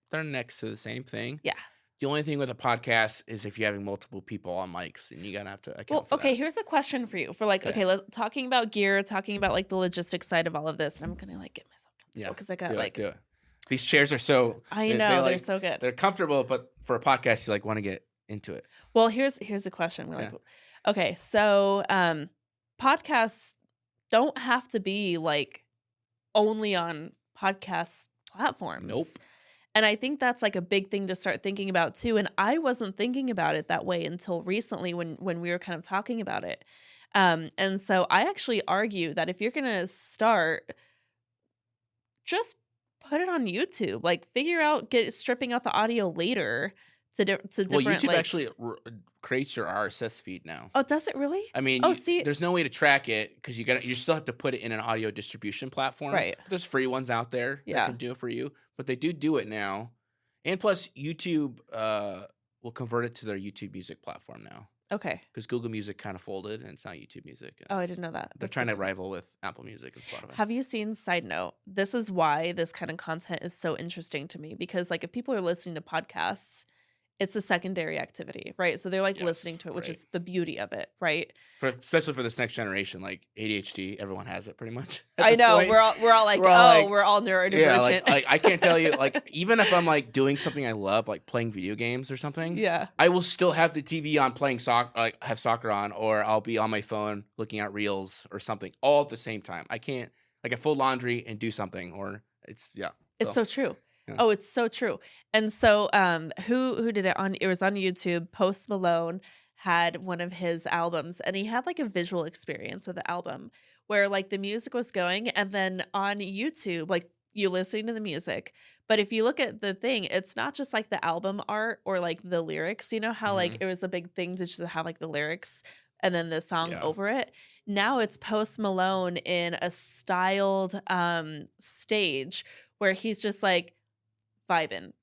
they're next to the same thing. Yeah. The only thing with a podcast is if you're having multiple people on mics, and you gotta have to account for okay, that. here's a question for you. For like, okay, talking about gear, talking about like the logistics side of all of this, and I'm gonna like get myself comfortable because I got do it. These chairs are so. I know they're so good. They're comfortable, but for a podcast, you like want to get into it. Well, here's the question. We're like, okay, so podcasts don't have to be like only on podcast platforms. Nope. And I think that's like a big thing to start thinking about too. And I wasn't thinking about it that way until recently when we were kind of talking about it. And so I actually argue that if you're going to start, just put it on YouTube. Like figure out, stripping out the audio later to different. Well, YouTube like, actually creates your RSS feed now. Oh, does it really? I mean, there's no way to track it because you still have to put it in an audio distribution platform. Right. There's free ones out there that can do it for you, but they do it now. And plus, YouTube will convert it to their YouTube Music platform now. Okay. Because Google Music kind of folded and it's not YouTube Music. Oh, I didn't know that. They're trying to rival with Apple Music and Spotify. Have you seen, side note, this is why this kind of content is so interesting to me, because like if people are listening to podcasts, it's a secondary activity, right? So they're like listening to it, which is the beauty of it, right? Especially for this next generation, like ADHD, everyone has it pretty much. I know point. we're all like, we're all neurodivergent. Yeah, like I can't tell you, like even if I'm like doing something I love, like playing video games or something, I will still have the TV on playing soccer, like have soccer on, or I'll be on my phone looking at reels or something all at the same time. I can't like I fold laundry and do something, or it's so true. Oh, it's so true. And so who did it on? It was on YouTube. Post Malone had one of his albums, and he had like a visual experience with the album where like the music was going, and then on YouTube, like you're listening to the music. But if you look at the thing, it's not just like the album art or like the lyrics. You know how like it was a big thing to just have like the lyrics and then the song over it. Now it's Post Malone in a styled stage where he's just like vibing.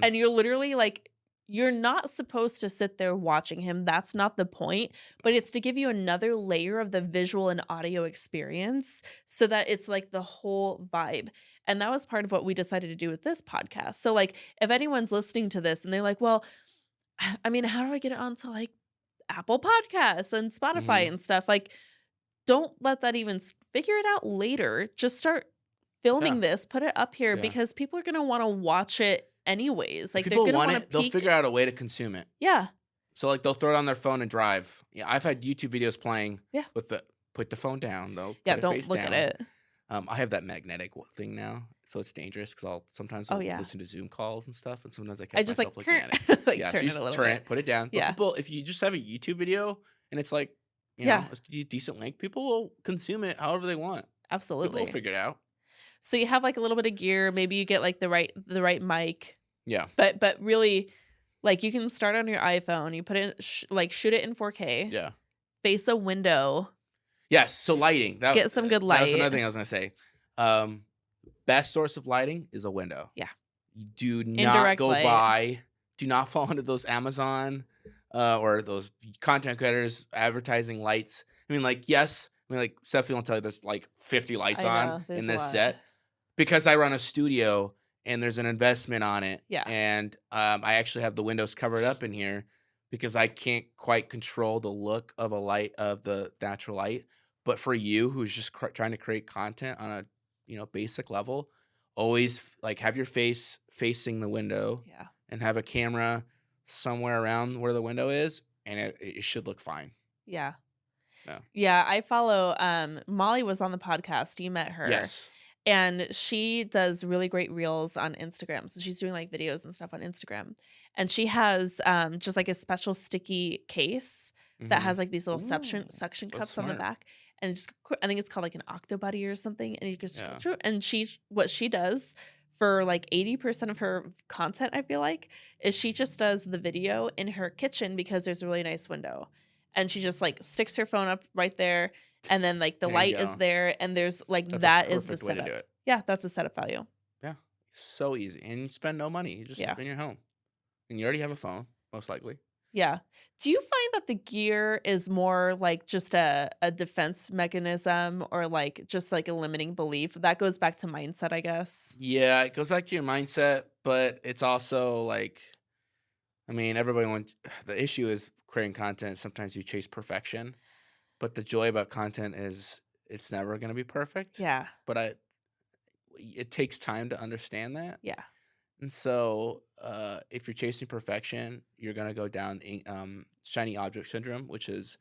And you're literally like, you're not supposed to sit there watching him. That's not the point, but it's to give you another layer of the visual and audio experience so that it's like the whole vibe. And that was part of what we decided to do with this podcast. So like if anyone's listening to this and they're like, well, I mean, how do I get it onto like Apple Podcasts and Spotify and stuff? Like, don't let that even figure it out later. Just start filming this, put it up here because people are going to want to watch it anyways. Like people they're going to want it, they'll figure out a way to consume it. Yeah. So like they'll throw it on their phone and drive. Yeah, I've had YouTube videos playing with put the phone down though. Yeah, don't look at it. I have that magnetic thing now, so it's dangerous because I'll sometimes listen to Zoom calls and stuff, and sometimes I catch myself looking at it. Like turn it a little bit. Put it down. But people, if you just have a YouTube video and it's like, you know, a decent length, people will consume it however they want. Absolutely. People will figure it out. So you have like a little bit of gear. Maybe you get like the right mic. Yeah. But really, like you can start on your iPhone. You put it shoot it in 4K. Yeah. Face a window. Yes. So lighting. Get some good light. That's another thing I was gonna say. Best source of lighting is a window. Yeah. You do not Indirect go light. by. Do not fall into those Amazon or those content creators advertising lights. I mean, like Stephanie will tell you there's like 50 lights on in this set because I run a studio and there's an investment on it. Yeah. And I actually have the windows covered up in here because I can't quite control the look of the natural light. But for you who's just trying to create content on a basic level, always like have your face facing the window and have a camera somewhere around where the window is, and it should look fine. Yeah. Yeah. Yeah, I follow Molly was on the podcast. You met her. Yes. And she does really great reels on Instagram. So she's doing like videos and stuff on Instagram. And she has just like a special sticky case that Mm-hmm. has like these little Ooh, suction that's cups on the smart. back. And just I think it's called like an Octobuddy or something. And you can just go Yeah. through. And what she does for like 80% of her content, I feel like, is she just does the video in her kitchen because there's a really nice window. And she just like sticks her phone up right there, and then like the There you light is go. there, and there's like That's a that is the perfect way to do setup. it. Yeah, that's the setup value. Yeah. So easy. And you spend no money. You just Yeah. in your home. And you already have a phone, most likely. Yeah. Do you find that the gear is more like just a defense mechanism, or like just like a limiting belief? That goes back to mindset, I guess. Yeah, it goes back to your mindset, but it's also like, I mean, everybody wants, the issue is creating content. Sometimes you chase perfection, but the joy about content is it's never going to be perfect. Yeah. But it takes time to understand that. Yeah. And so if you're chasing perfection, you're going to go down shiny object syndrome, which is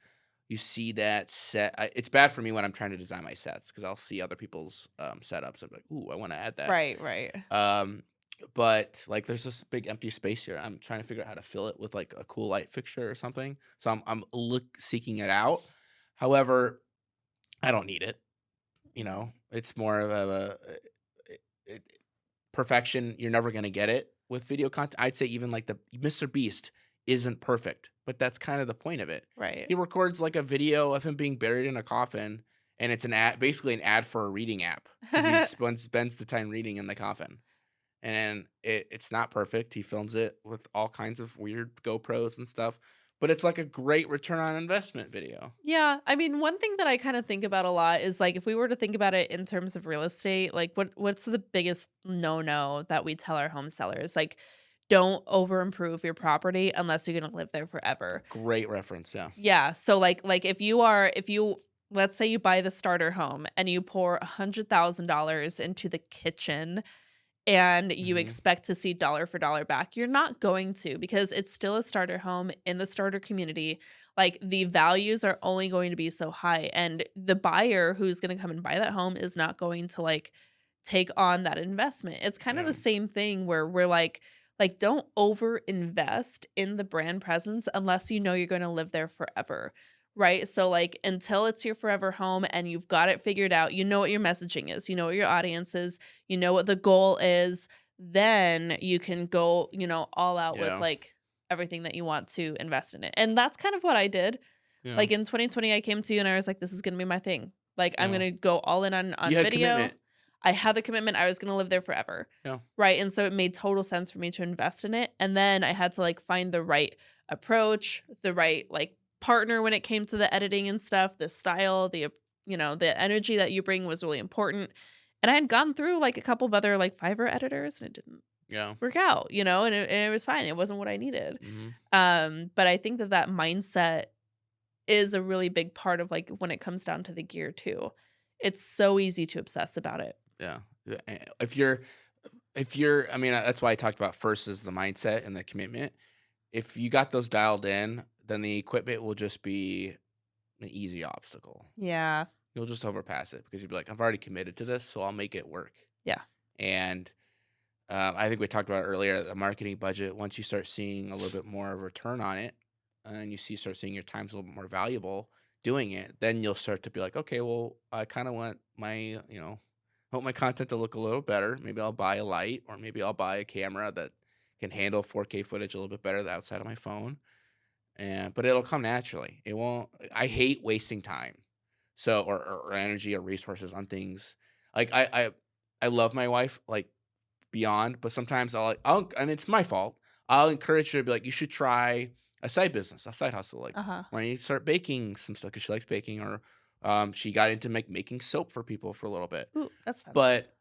you see that set. It's bad for me when I'm trying to design my sets because I'll see other people's setups. I'm like, ooh, I want to add that. Right, right. But like there's this big empty space here. I'm trying to figure out how to fill it with like a cool light fixture or something. So I'm seeking it out. However, I don't need it. It's more of perfection. You're never gonna get it with video content. I'd say even like the Mr. Beast isn't perfect, but that's kind of the point of it. Right. He records like a video of him being buried in a coffin, and it's an ad, basically an ad for a reading app because he spends the time reading in the coffin. And it's not perfect. He films it with all kinds of weird GoPros and stuff, but it's like a great return on investment video. Yeah, I mean, one thing that I kind of think about a lot is like if we were to think about it in terms of real estate, like what's the biggest no-no that we tell our home sellers? Like, don't over improve your property unless you're going to live there forever. Great reference, yeah. Yeah, so like if you let's say you buy the starter home and you pour $100,000 into the kitchen and you Mhm. expect to see dollar for dollar back, you're not going to, because it's still a starter home in the starter community. Like the values are only going to be so high, and the buyer who's going to come and buy that home is not going to like take on that investment. It's kind of Yeah. the same thing where we're like don't over invest in the brand presence unless you know you're going to live there forever. Right. So, like, until it's your forever home and you've got it figured out, you know what your messaging is, you know what your audience is, you know what the goal is, then you can go, all out with Yeah. like everything that you want to invest in it. And that's kind of what I did. Yeah. Like in 2020, I came to you and I was like, this is going to be my thing. Like, I'm Yeah. going to go all in on You had video. commitment. I had the commitment. I was going to live there forever. Yeah. Right. And so it made total sense for me to invest in it. And then I had to like find the right approach, the right like partner when it came to the editing and stuff, the style, the energy that you bring was really important. And I had gone through like a couple of other like Fiverr editors and it didn't work out, and it was fine. It wasn't what I needed. Mm-hmm. But I think that mindset is a really big part of like when it comes down to the gear too. It's so easy to obsess about it. Yeah. If you're, I mean, that's why I talked about first is the mindset and the commitment. If you got those dialed in, then the equipment will just be an easy obstacle. Yeah. You'll just overpass it because you'll be like, I've already committed to this, so I'll make it work. Yeah. And I think we talked about earlier, the marketing budget, once you start seeing a little bit more of a return on it and start seeing your time's a little bit more valuable doing it, then you'll start to be like, okay, well, I kind of want my, I want my content to look a little better. Maybe I'll buy a light, or maybe I'll buy a camera that can handle 4K footage a little bit better than outside of my phone. But it'll come naturally. It won't. I hate wasting time, so or energy or resources on things. Like I love my wife like beyond, but sometimes I'll and it's my fault. I'll encourage her to be like, you should try a side business, a side hustle. Like why don't you start baking some stuff because she likes baking, or she got into making soap for people for a little bit. Ooh, that's fun. But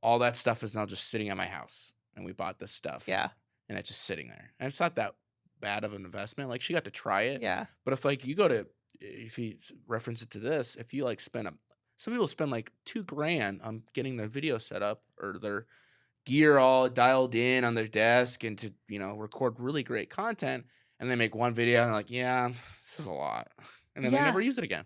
all that stuff is now just sitting at my house, and we bought this stuff. Yeah. And it's just sitting there, and it's not that bad of an investment. Like she got to try it. Yeah. But if you reference it to this, if you like some people spend like $2,000 on getting their video set up or their gear all dialed in on their desk and to record really great content, and they make one video and they're like, yeah, this is a lot. and then they never use it again.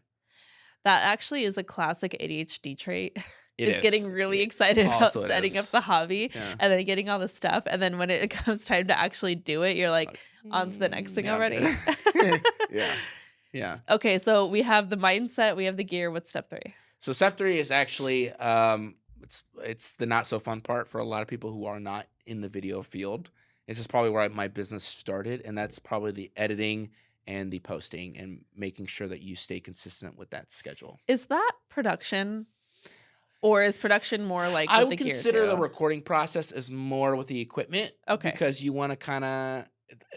That actually is a classic ADHD trait. It is is. getting really excited about Also it setting up is. the hobby Yeah. and then getting all the stuff. And then when it comes time to actually do it, you're like, on to the next thing yeah, I'm already. good." Yeah. Yeah. Okay, so we have the mindset, we have the gear. What's step 3? So step 3 is actually it's the not so fun part for a lot of people who are not in the video field. It's just probably where my business started, and that's probably the editing and the posting and making sure that you stay consistent with that schedule. Is that production? Or is production more like I with would the gear consider the too? recording process as more with the equipment. Okay. Because you want to kind of,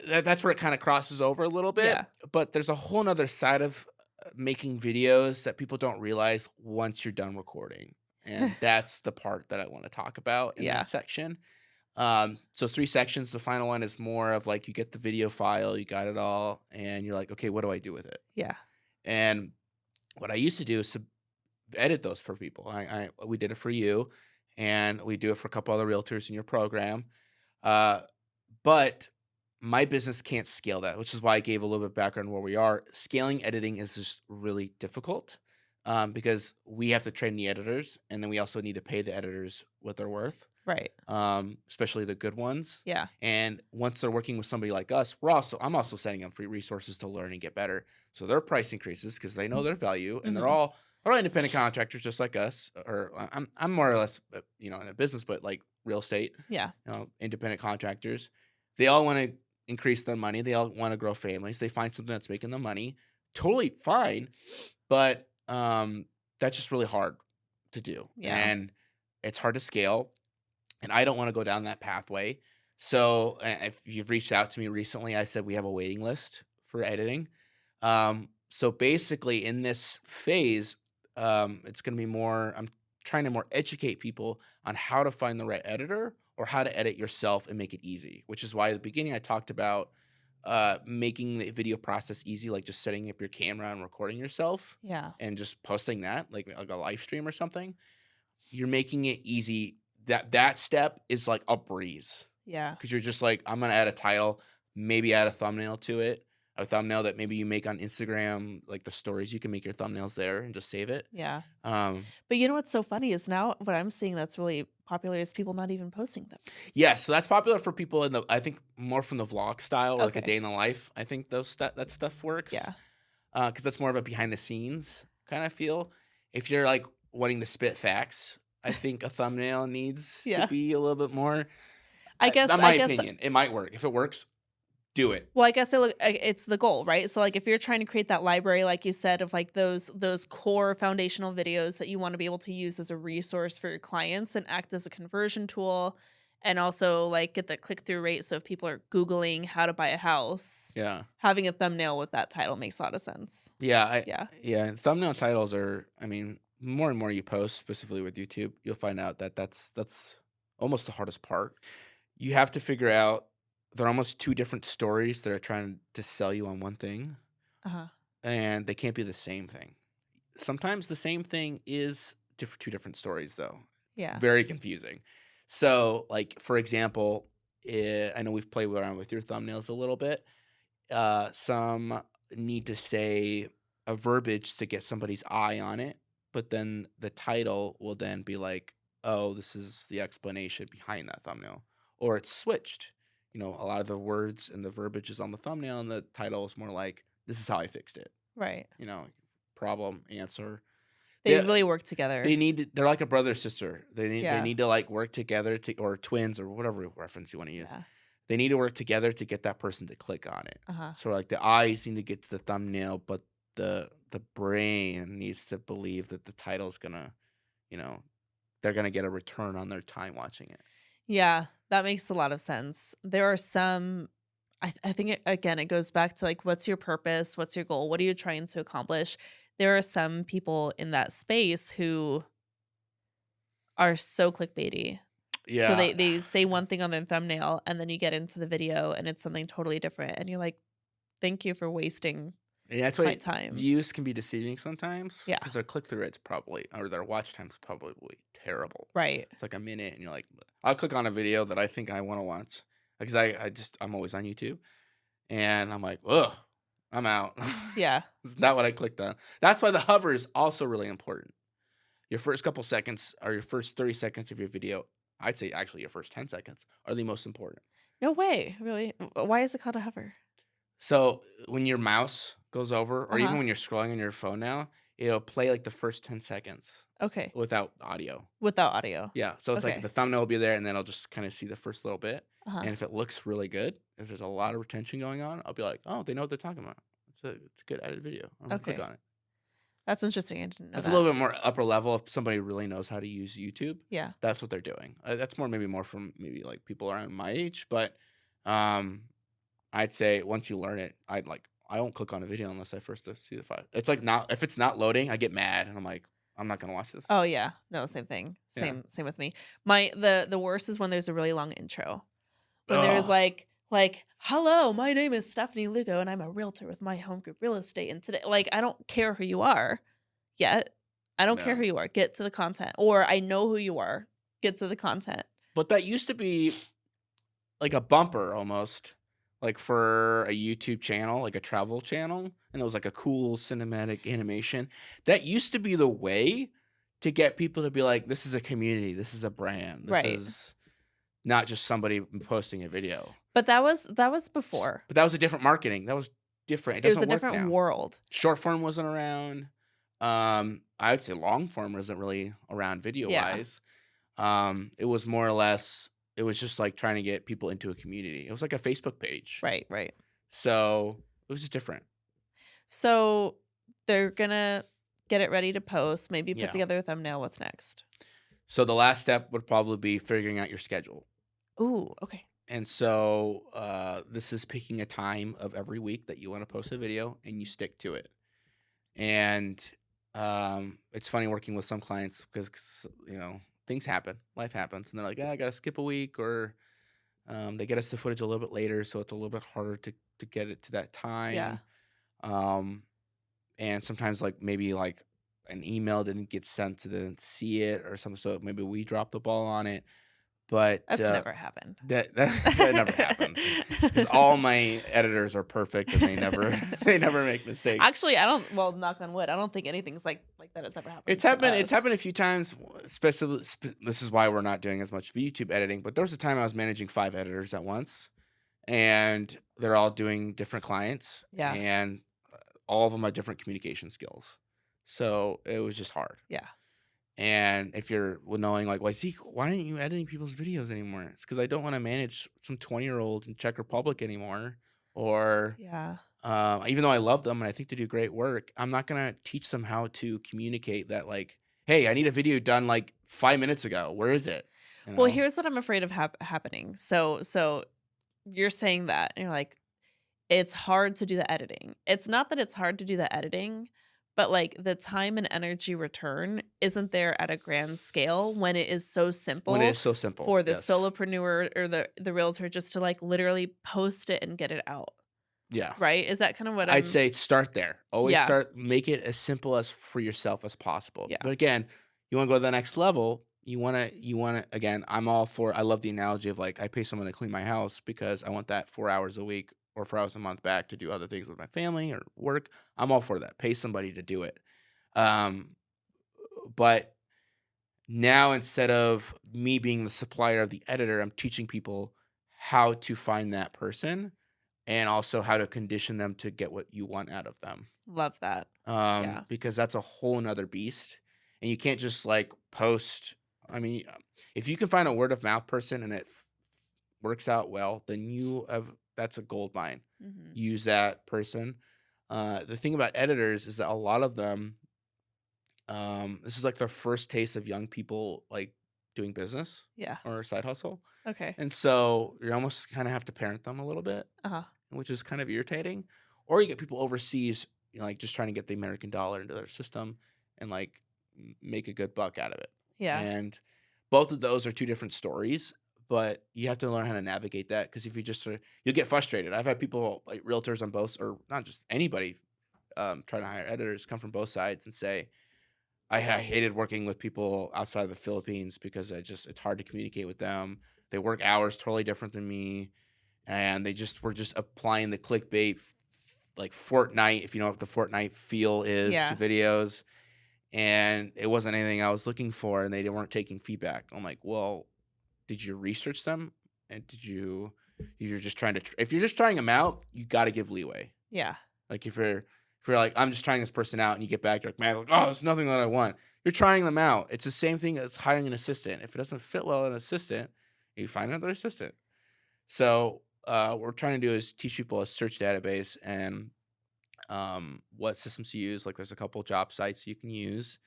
that's where it kind of crosses over a little bit. Yeah. But there's a whole nother side of making videos that people don't realize once you're done recording. And that's the part that I want to talk about in that section. So 3 sections. The final one is more of like, you get the video file, you got it all, and you're like, okay, what do I do with it? Yeah. And what I used to do is edit those for people. We did it for you, and we do it for a couple other realtors in your program. But my business can't scale that, which is why I gave a little bit of background where we are. Scaling editing is just really difficult because we have to train the editors, and then we also need to pay the editors what they're worth. Right. Especially the good ones. Yeah. And once they're working with somebody like us, I'm also setting them free resources to learn and get better. So their price increases because they know their value, and they're all independent contractors just like us. Or I'm more or less, in a business, but like real estate. Yeah. Independent contractors. They all want to increase their money. They all want to grow families. They find something that's making them money. Totally fine, but that's just really hard to do. Yeah. And it's hard to scale. And I don't want to go down that pathway. So if you've reached out to me recently, I said we have a waiting list for editing. So basically in this phase, it's going to be more, I'm trying to more educate people on how to find the right editor or how to edit yourself and make it easy, which is why at the beginning I talked about making the video process easy, like just setting up your camera and recording yourself. Yeah. And just posting that like a live stream or something. You're making it easy. That step is like a breeze. Yeah. Because you're just like, I'm going to add a title, maybe add a thumbnail to it, a thumbnail that maybe you make on Instagram, like the stories, you can make your thumbnails there and just save it. Yeah. But you know what's so funny is now what I'm seeing that's really popular is people not even posting them. Yeah, so that's popular for people I think more from the vlog style or like a day in the life. I think that stuff works. Yeah. Because that's more of a behind the scenes kind of feel. If you're like wanting to spit facts, I think a thumbnail needs to be a little bit more. I guess my opinion, it might work. If it works, do it. Well, I guess it's the goal, right? So like if you're trying to create that library, like you said, of like those core foundational videos that you want to be able to use as a resource for your clients and act as a conversion tool, and also like get the click-through rate. So if people are Googling how to buy a house, having a thumbnail with that title makes a lot of sense. Yeah. Thumbnail titles are, more and more you post, specifically with YouTube, you'll find out that that's almost the hardest part. You have to figure out they're almost 2 different stories that are trying to sell you on one thing, and they can't be the same thing. Sometimes the same thing is 2 different stories, though. It's very confusing. So, like for example, I know we've played around with your thumbnails a little bit. Some need to say a verbiage to get somebody's eye on it. But then the title will then be like, oh, this is the explanation behind that thumbnail. Or it's switched. A lot of the words and the verbiage is on the thumbnail, and the title is more like, this is how I fixed it. Right. Problem, answer. They really work together. They're like a brother or sister. They need to like work together or twins or whatever reference you want to use. Yeah. They need to work together to get that person to click on it. So like the eyes need to get to the thumbnail, but the brain needs to believe that the title is gonna, they're gonna get a return on their time watching it. Yeah, that makes a lot of sense. There are some, I think it goes back to like, what's your purpose? What's your goal? What are you trying to accomplish? There are some people in that space who are so clickbaity. Yeah. So they say one thing on their thumbnail, and then you get into the video and it's something totally different. And you're like, thank you for wasting that's my why time. Views can be deceiving sometimes. Yeah. Because their click-through rate's probably, or their watch time's probably terrible. Right. It's like a minute, and you're like, I'll click on a video that I think I want to watch. Because I'm always on YouTube. And I'm like, ugh. I'm out. Yeah. It's not what I clicked on. That's why the hover is also really important. Your first couple seconds or your first 30 seconds of your video, I'd say actually your first 10 seconds are the most important. No way. Really? Why is it called a hover? So when your mouse goes over, or even Uh-huh. when you're scrolling on your phone now, it'll play like the first 10 seconds Okay. without audio. Without audio. Yeah. So it's like Okay. the thumbnail will be there, and then I'll just kind of see the first little bit. Uh-huh. And if it looks really good, if there's a lot of retention going on, I'll be like, oh, they know what they're talking about. It's a good edited video. I'm going to click Okay. on it. That's interesting. I didn't know That's that. a little bit more upper level. If somebody really knows how to use YouTube, Yeah. that's what they're doing. That's maybe more from maybe like people around my age. But I'd say once you learn it, I won't click on a video unless I first see the file. It's like if it's not loading, I get mad and I'm like, I'm not gonna watch this. Oh yeah. No, same thing. Yeah. Same with me. The worst is when there's a really long intro. When there's like, hello, my name is Stephanie Lugo and I'm a realtor with My Home Group Real Estate. And today, like, I don't care who you are yet. I don't care No. who you are. Get to the content. Or I know who you are. Get to the content. But that used to be like a bumper almost, like for a YouTube channel, like a travel channel, and it was like a cool cinematic animation. That used to be the way to get people to be like, this is a community, this is a brand, this is not just somebody posting a video. But that was before. But that was a different marketing. That was different. It was a doesn't work different now. world. Short form wasn't around. I would say long form wasn't really around video wise. It was more or less, it was just like trying to get people into a community. It was like a Facebook page. Right. So it was just different. So they're gonna get it ready to post, maybe put Yeah. together a thumbnail. What's next? So the last step would probably be figuring out your schedule. Ooh, okay. And so this is picking a time of every week that you want to post a video and you stick to it. And it's funny working with some clients because, you know, things happen, life happens, and they're like, I got to skip a week, or they get us the footage a little bit later, so it's a little bit harder to get it to that time. Yeah. And sometimes like maybe like an email didn't get sent to them see it or something, so maybe we dropped the ball on it. But That's never happened. That never happens. Because all my editors are perfect and they never make mistakes. Actually, I don't. Well, knock on wood. I don't think anything's like that has ever happened. It's happened. It's happened a few times. Especially, this is why we're not doing as much YouTube editing. But there was a time I was managing 5 editors at once, and they're all doing different clients. Yeah. And all of them have different communication skills, so it was just hard. Yeah. And if you're knowing like, why Zeke, why aren't you editing people's videos anymore? It's because I don't want to manage some 20-year-old in Czech Republic anymore. Or Yeah. even though I love them and I think they do great work, I'm not gonna teach them how to communicate that. Like, hey, I need a video done like 5 minutes ago. Where is it? You know? Well, here's what I'm afraid of happening. So you're saying that, and you're like, it's hard to do the editing. It's not that it's hard to do the editing, but like the time and energy return isn't there at a grand scale when it is so simple. When it is so simple for the solopreneur or the realtor just to like literally post it and get it out. Yeah. Right? Is that kind of what I'd say start there. Always Yeah. start, make it as simple as for yourself as possible. Yeah. But again, you want to go to the next level. You want to, again, I love the analogy of like, I pay someone to clean my house because I want that 4 hours a week or 4 hours a month back to do other things with my family or work. I'm all for that. Pay somebody to do it. But now instead of me being the supplier of the editor, I'm teaching people how to find that person and also how to condition them to get what you want out of them. Love that. Because that's a whole nother beast. And you can't just like post. I mean, if you can find a word of mouth person and it works out well, then that's a gold mine. Mm-hmm. Use that person. The thing about editors is that a lot of them, this is like their first taste of young people like doing business Yeah. or side hustle. Okay. And so you almost kind of have to parent them a little bit, which is kind of irritating. Or you get people overseas, you know, like just trying to get the American dollar into their system and like make a good buck out of it. Yeah. And both of those are two different stories, but you have to learn how to navigate that, because if you just you'll get frustrated. I've had people, like realtors on both, or not just anybody, trying to hire editors, come from both sides and say, I hated working with people outside of the Philippines because it's hard to communicate with them. They work hours totally different than me, and they were just applying the clickbait like Fortnite, if you know what the Fortnite feel is Yeah. to videos, and it wasn't anything I was looking for, and they weren't taking feedback. I'm like, well, did you research them? And you're just trying to, if you're just trying them out, you got to give leeway. Yeah. Like if you're like, I'm just trying this person out, and you get back, you're like, man, like, oh, it's nothing that I want. You're trying them out. It's the same thing as hiring an assistant. If it doesn't fit well an assistant, you find another assistant. So what we're trying to do is teach people a search database and what systems to use. Like there's a couple job sites you can use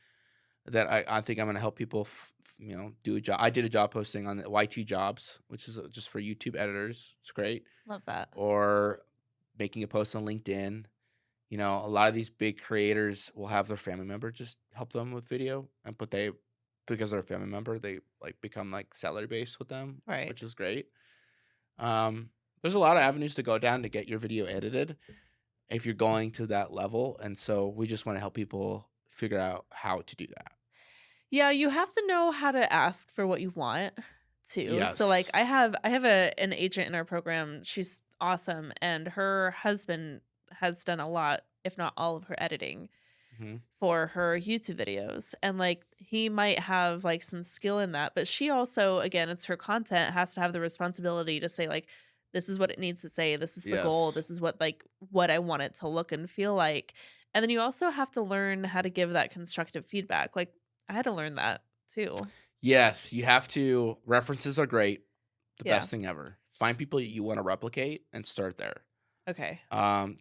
that I think I'm going to help people, do a job. I did a job posting on the Y2 Jobs, which is just for YouTube editors. It's great. Love that. Or making a post on LinkedIn. A lot of these big creators will have their family member just help them with video, because they're a family member, they like become like salary based with them, Right. which is great. There's a lot of avenues to go down to get your video edited if you're going to that level, and so we just want to help people figure out how to do that. Yeah, you have to know how to ask for what you want too. Yes. So like I have an agent in our program. She's awesome, and her husband has done a lot, if not all of her editing for her YouTube videos. And like he might have like some skill in that, but she also, again, it's her content, has to have the responsibility to say like, this is what it needs to say. This is the goal. This is what I want it to look and feel like. And then you also have to learn how to give that constructive feedback. Like I had to learn that too. Yes, you have to. References are great. The Yeah. best thing ever. Find people that you want to replicate and start there. Okay.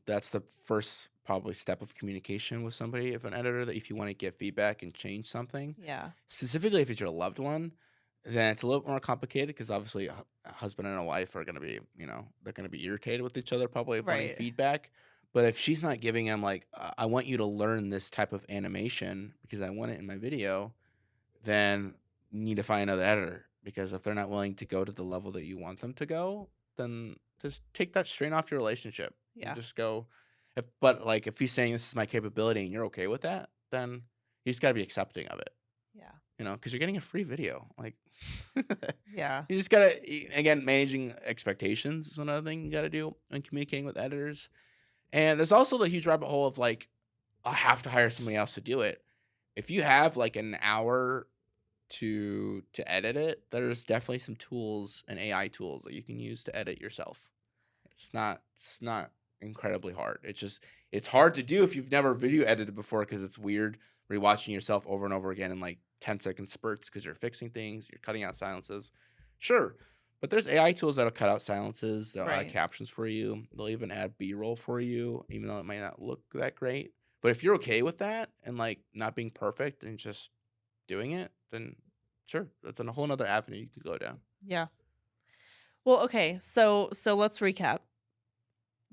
That's the first probably step of communication with somebody, if an editor, that if you want to get feedback and change something. Yeah. Specifically if it's your loved one, then it's a little more complicated, because obviously a husband and a wife are going to be, they're going to be irritated with each other probably wanting Right. feedback. But if she's not giving them like, I want you to learn this type of animation because I want it in my video, then you need to find another editor, because if they're not willing to go to the level that you want them to go, then just take that strain off your relationship. Yeah. And just go. If he's saying this is my capability and you're okay with that, then you just got to be accepting of it. Yeah. Because you're getting a free video. Like, Yeah. you just got to, again, managing expectations is another thing you got to do when communicating with editors. And there's also the huge rabbit hole of like, I have to hire somebody else to do it. If you have like an hour to edit it, there's definitely some tools and AI tools that you can use to edit yourself. It's not incredibly hard. It's hard to do if you've never video edited before, because it's weird rewatching yourself over and over again in like 10-second spurts, because you're fixing things, you're cutting out silences. Sure. But there's AI tools that'll cut out silences, they'll add captions for you, they'll even add B-roll for you, even though it might not look that great. But if you're okay with that and like not being perfect and just doing it, then sure, that's a whole nother avenue you could go down. Yeah. Well, okay. So let's recap.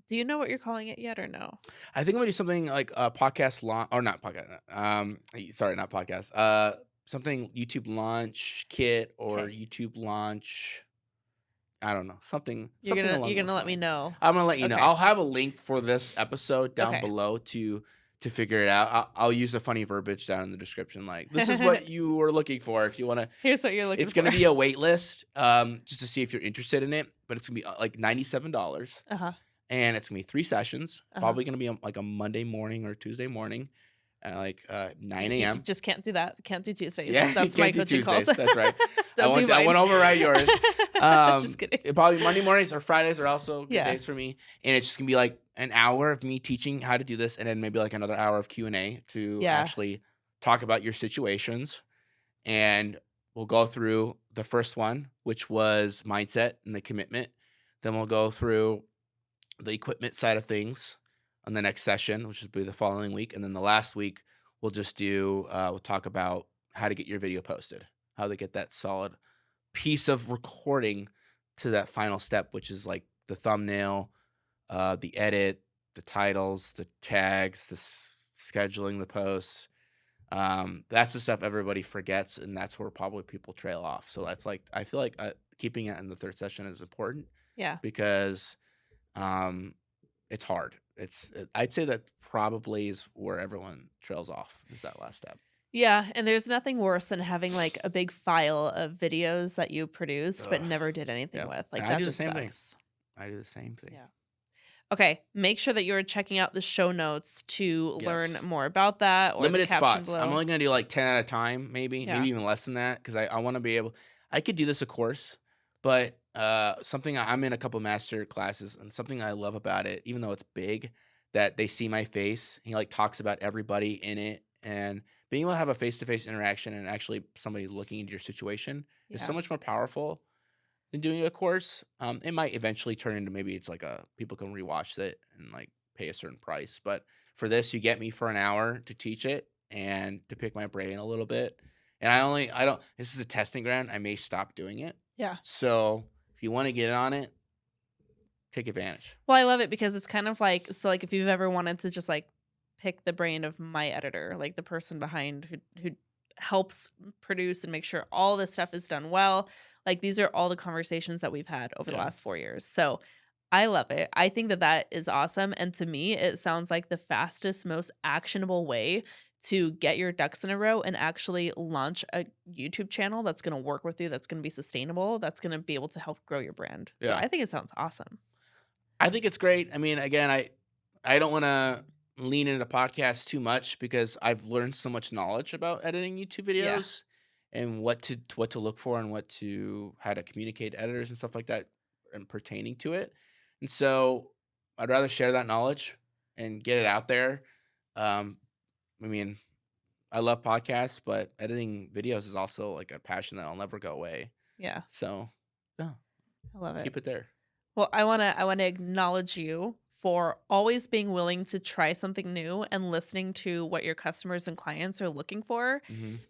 Do you know what you're calling it yet or no? I think I'm gonna do something like a podcast launch, or not podcast. Sorry, not podcast. Something YouTube launch kit or YouTube launch. I don't know, something. You're something gonna along those let me lines. know. I'm gonna let you know. Okay. I'll have a link for this episode down Okay. below to figure it out. I'll use a funny verbiage down in the description, like this is what you were looking for. If you want to, Here's what you're looking for. it's gonna be a wait list, just to see if you're interested in it. But it's gonna be like $97. And it's gonna be 3 sessions. Probably gonna be like a Monday morning or Tuesday morning, at like 9 a.m. You just can't do that. Can't do Tuesdays. Yeah, That's you my can't do coaching calls. Tuesdays. That's right. I Don't do mine. went override yours. Just kidding. Probably Monday mornings or Fridays are also good Yeah. days for me. And it's just gonna be like an hour of me teaching how to do this, and then maybe like another hour of Q&A to actually talk about your situations. And we'll go through the first one, which was mindset and the commitment. Then we'll go through the equipment side of things on the next session, which will be the following week. And then the last week, we'll just we'll talk about how to get your video posted, how to get that solid piece of recording to that final step, which is like the thumbnail, the edit, the titles, the tags, the scheduling the posts. That's the stuff everybody forgets, and that's where probably people trail off. So that's like, I feel like keeping it in the third session is important. Yeah. Because it's hard. I'd say that probably is where everyone trails off, is that last step. Yeah, and there's nothing worse than having like a big file of videos that you produced but never did anything with. Like And that I do just the same sucks. thing. I do the same thing. Yeah. Okay, make sure that you're checking out the show notes to Yes. learn more about that, or Limited the caption spots. below. I'm only going to do like 10 at a time, maybe Yeah. even less than that, because I want to be able. I could do this, of course, but something I'm in a couple master classes, and something I love about it, even though it's big, that they see my face. He like talks about everybody in it, and being able to have a face-to-face interaction and actually somebody looking into your situation is so Yeah. much more powerful than doing a course. It might eventually turn into, maybe it's like a people can rewatch it and like pay a certain price, but for this, you get me for an hour to teach it and to pick my brain a little bit. And I don't, this is a testing ground. I may stop doing it. Yeah. So if you want to get on it, take advantage. Well, I love it because it's kind of like, so like if you've ever wanted to just like pick the brain of my editor, like the person behind who helps produce and make sure all this stuff is done well. Like these are all the conversations that we've had over the Yeah. last 4 years. So I love it. I think that that is awesome. And to me, it sounds like the fastest, most actionable way to get your ducks in a row and actually launch a YouTube channel that's going to work with you, that's going to be sustainable, that's going to be able to help grow your brand. So Yeah. I think it sounds awesome. I think it's great. I mean, again, I don't want to lean into podcasts too much because I've learned so much knowledge about editing YouTube videos and what to look for and how to communicate to editors and stuff like that and pertaining to it. And so I'd rather share that knowledge and get it out there. I mean, I love podcasts, but editing videos is also like a passion that I'll never go away. Yeah. So yeah, I love it. keep it there. Well, I want to acknowledge you for always being willing to try something new and listening to what your customers and clients are looking for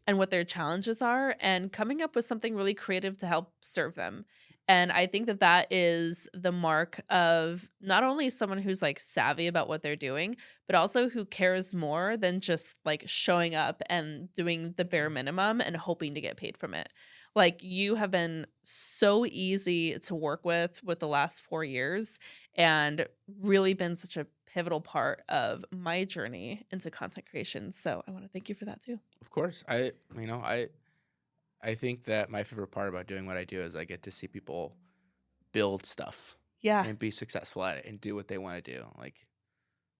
and what their challenges are and coming up with something really creative to help serve them. And I think that that is the mark of not only someone who's like savvy about what they're doing, but also who cares more than just like showing up and doing the bare minimum and hoping to get paid from it. Like you have been so easy to work with the last 4 years and really been such a pivotal part of my journey into content creation. So I want to thank you for that too. Of course. I think that my favorite part about doing what I do is I get to see people build stuff Yeah. and be successful at it and do what they want to do. Like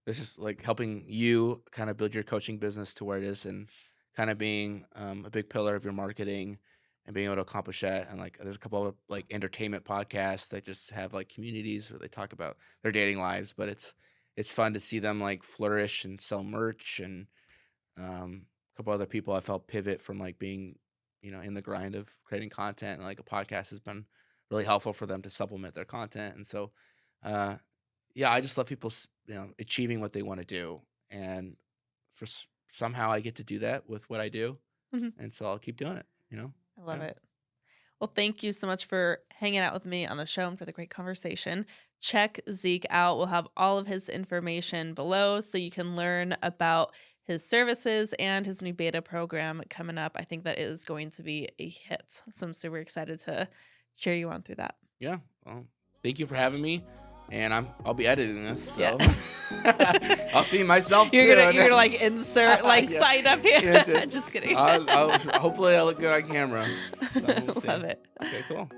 this is like helping you kind of build your coaching business to where it is and kind of being a big pillar of your marketing and being able to accomplish that. And like there's a couple of like entertainment podcasts that just have like communities where they talk about their dating lives, but it's fun to see them like flourish and sell merch. And a couple other people I've helped pivot from like being, in the grind of creating content, and like a podcast has been really helpful for them to supplement their content. And so, yeah, I just love people, achieving what they want to do. And somehow I get to do that with what I do. Mhm. And so I'll keep doing it, I love Yeah. it. Well, thank you so much for hanging out with me on the show and for the great conversation. Check Zeke out. We'll have all of his information below so you can learn about his services and his new beta program coming up. I think that is going to be a hit. So I'm super excited to cheer you on through that. Yeah. Well, thank you for having me. And I'll be editing this. So Yeah. I'll see myself You're soon. gonna like insert like Yeah. sign up here. Yeah, Just kidding. hopefully I look good on camera. So we'll see. Love it. Okay, cool.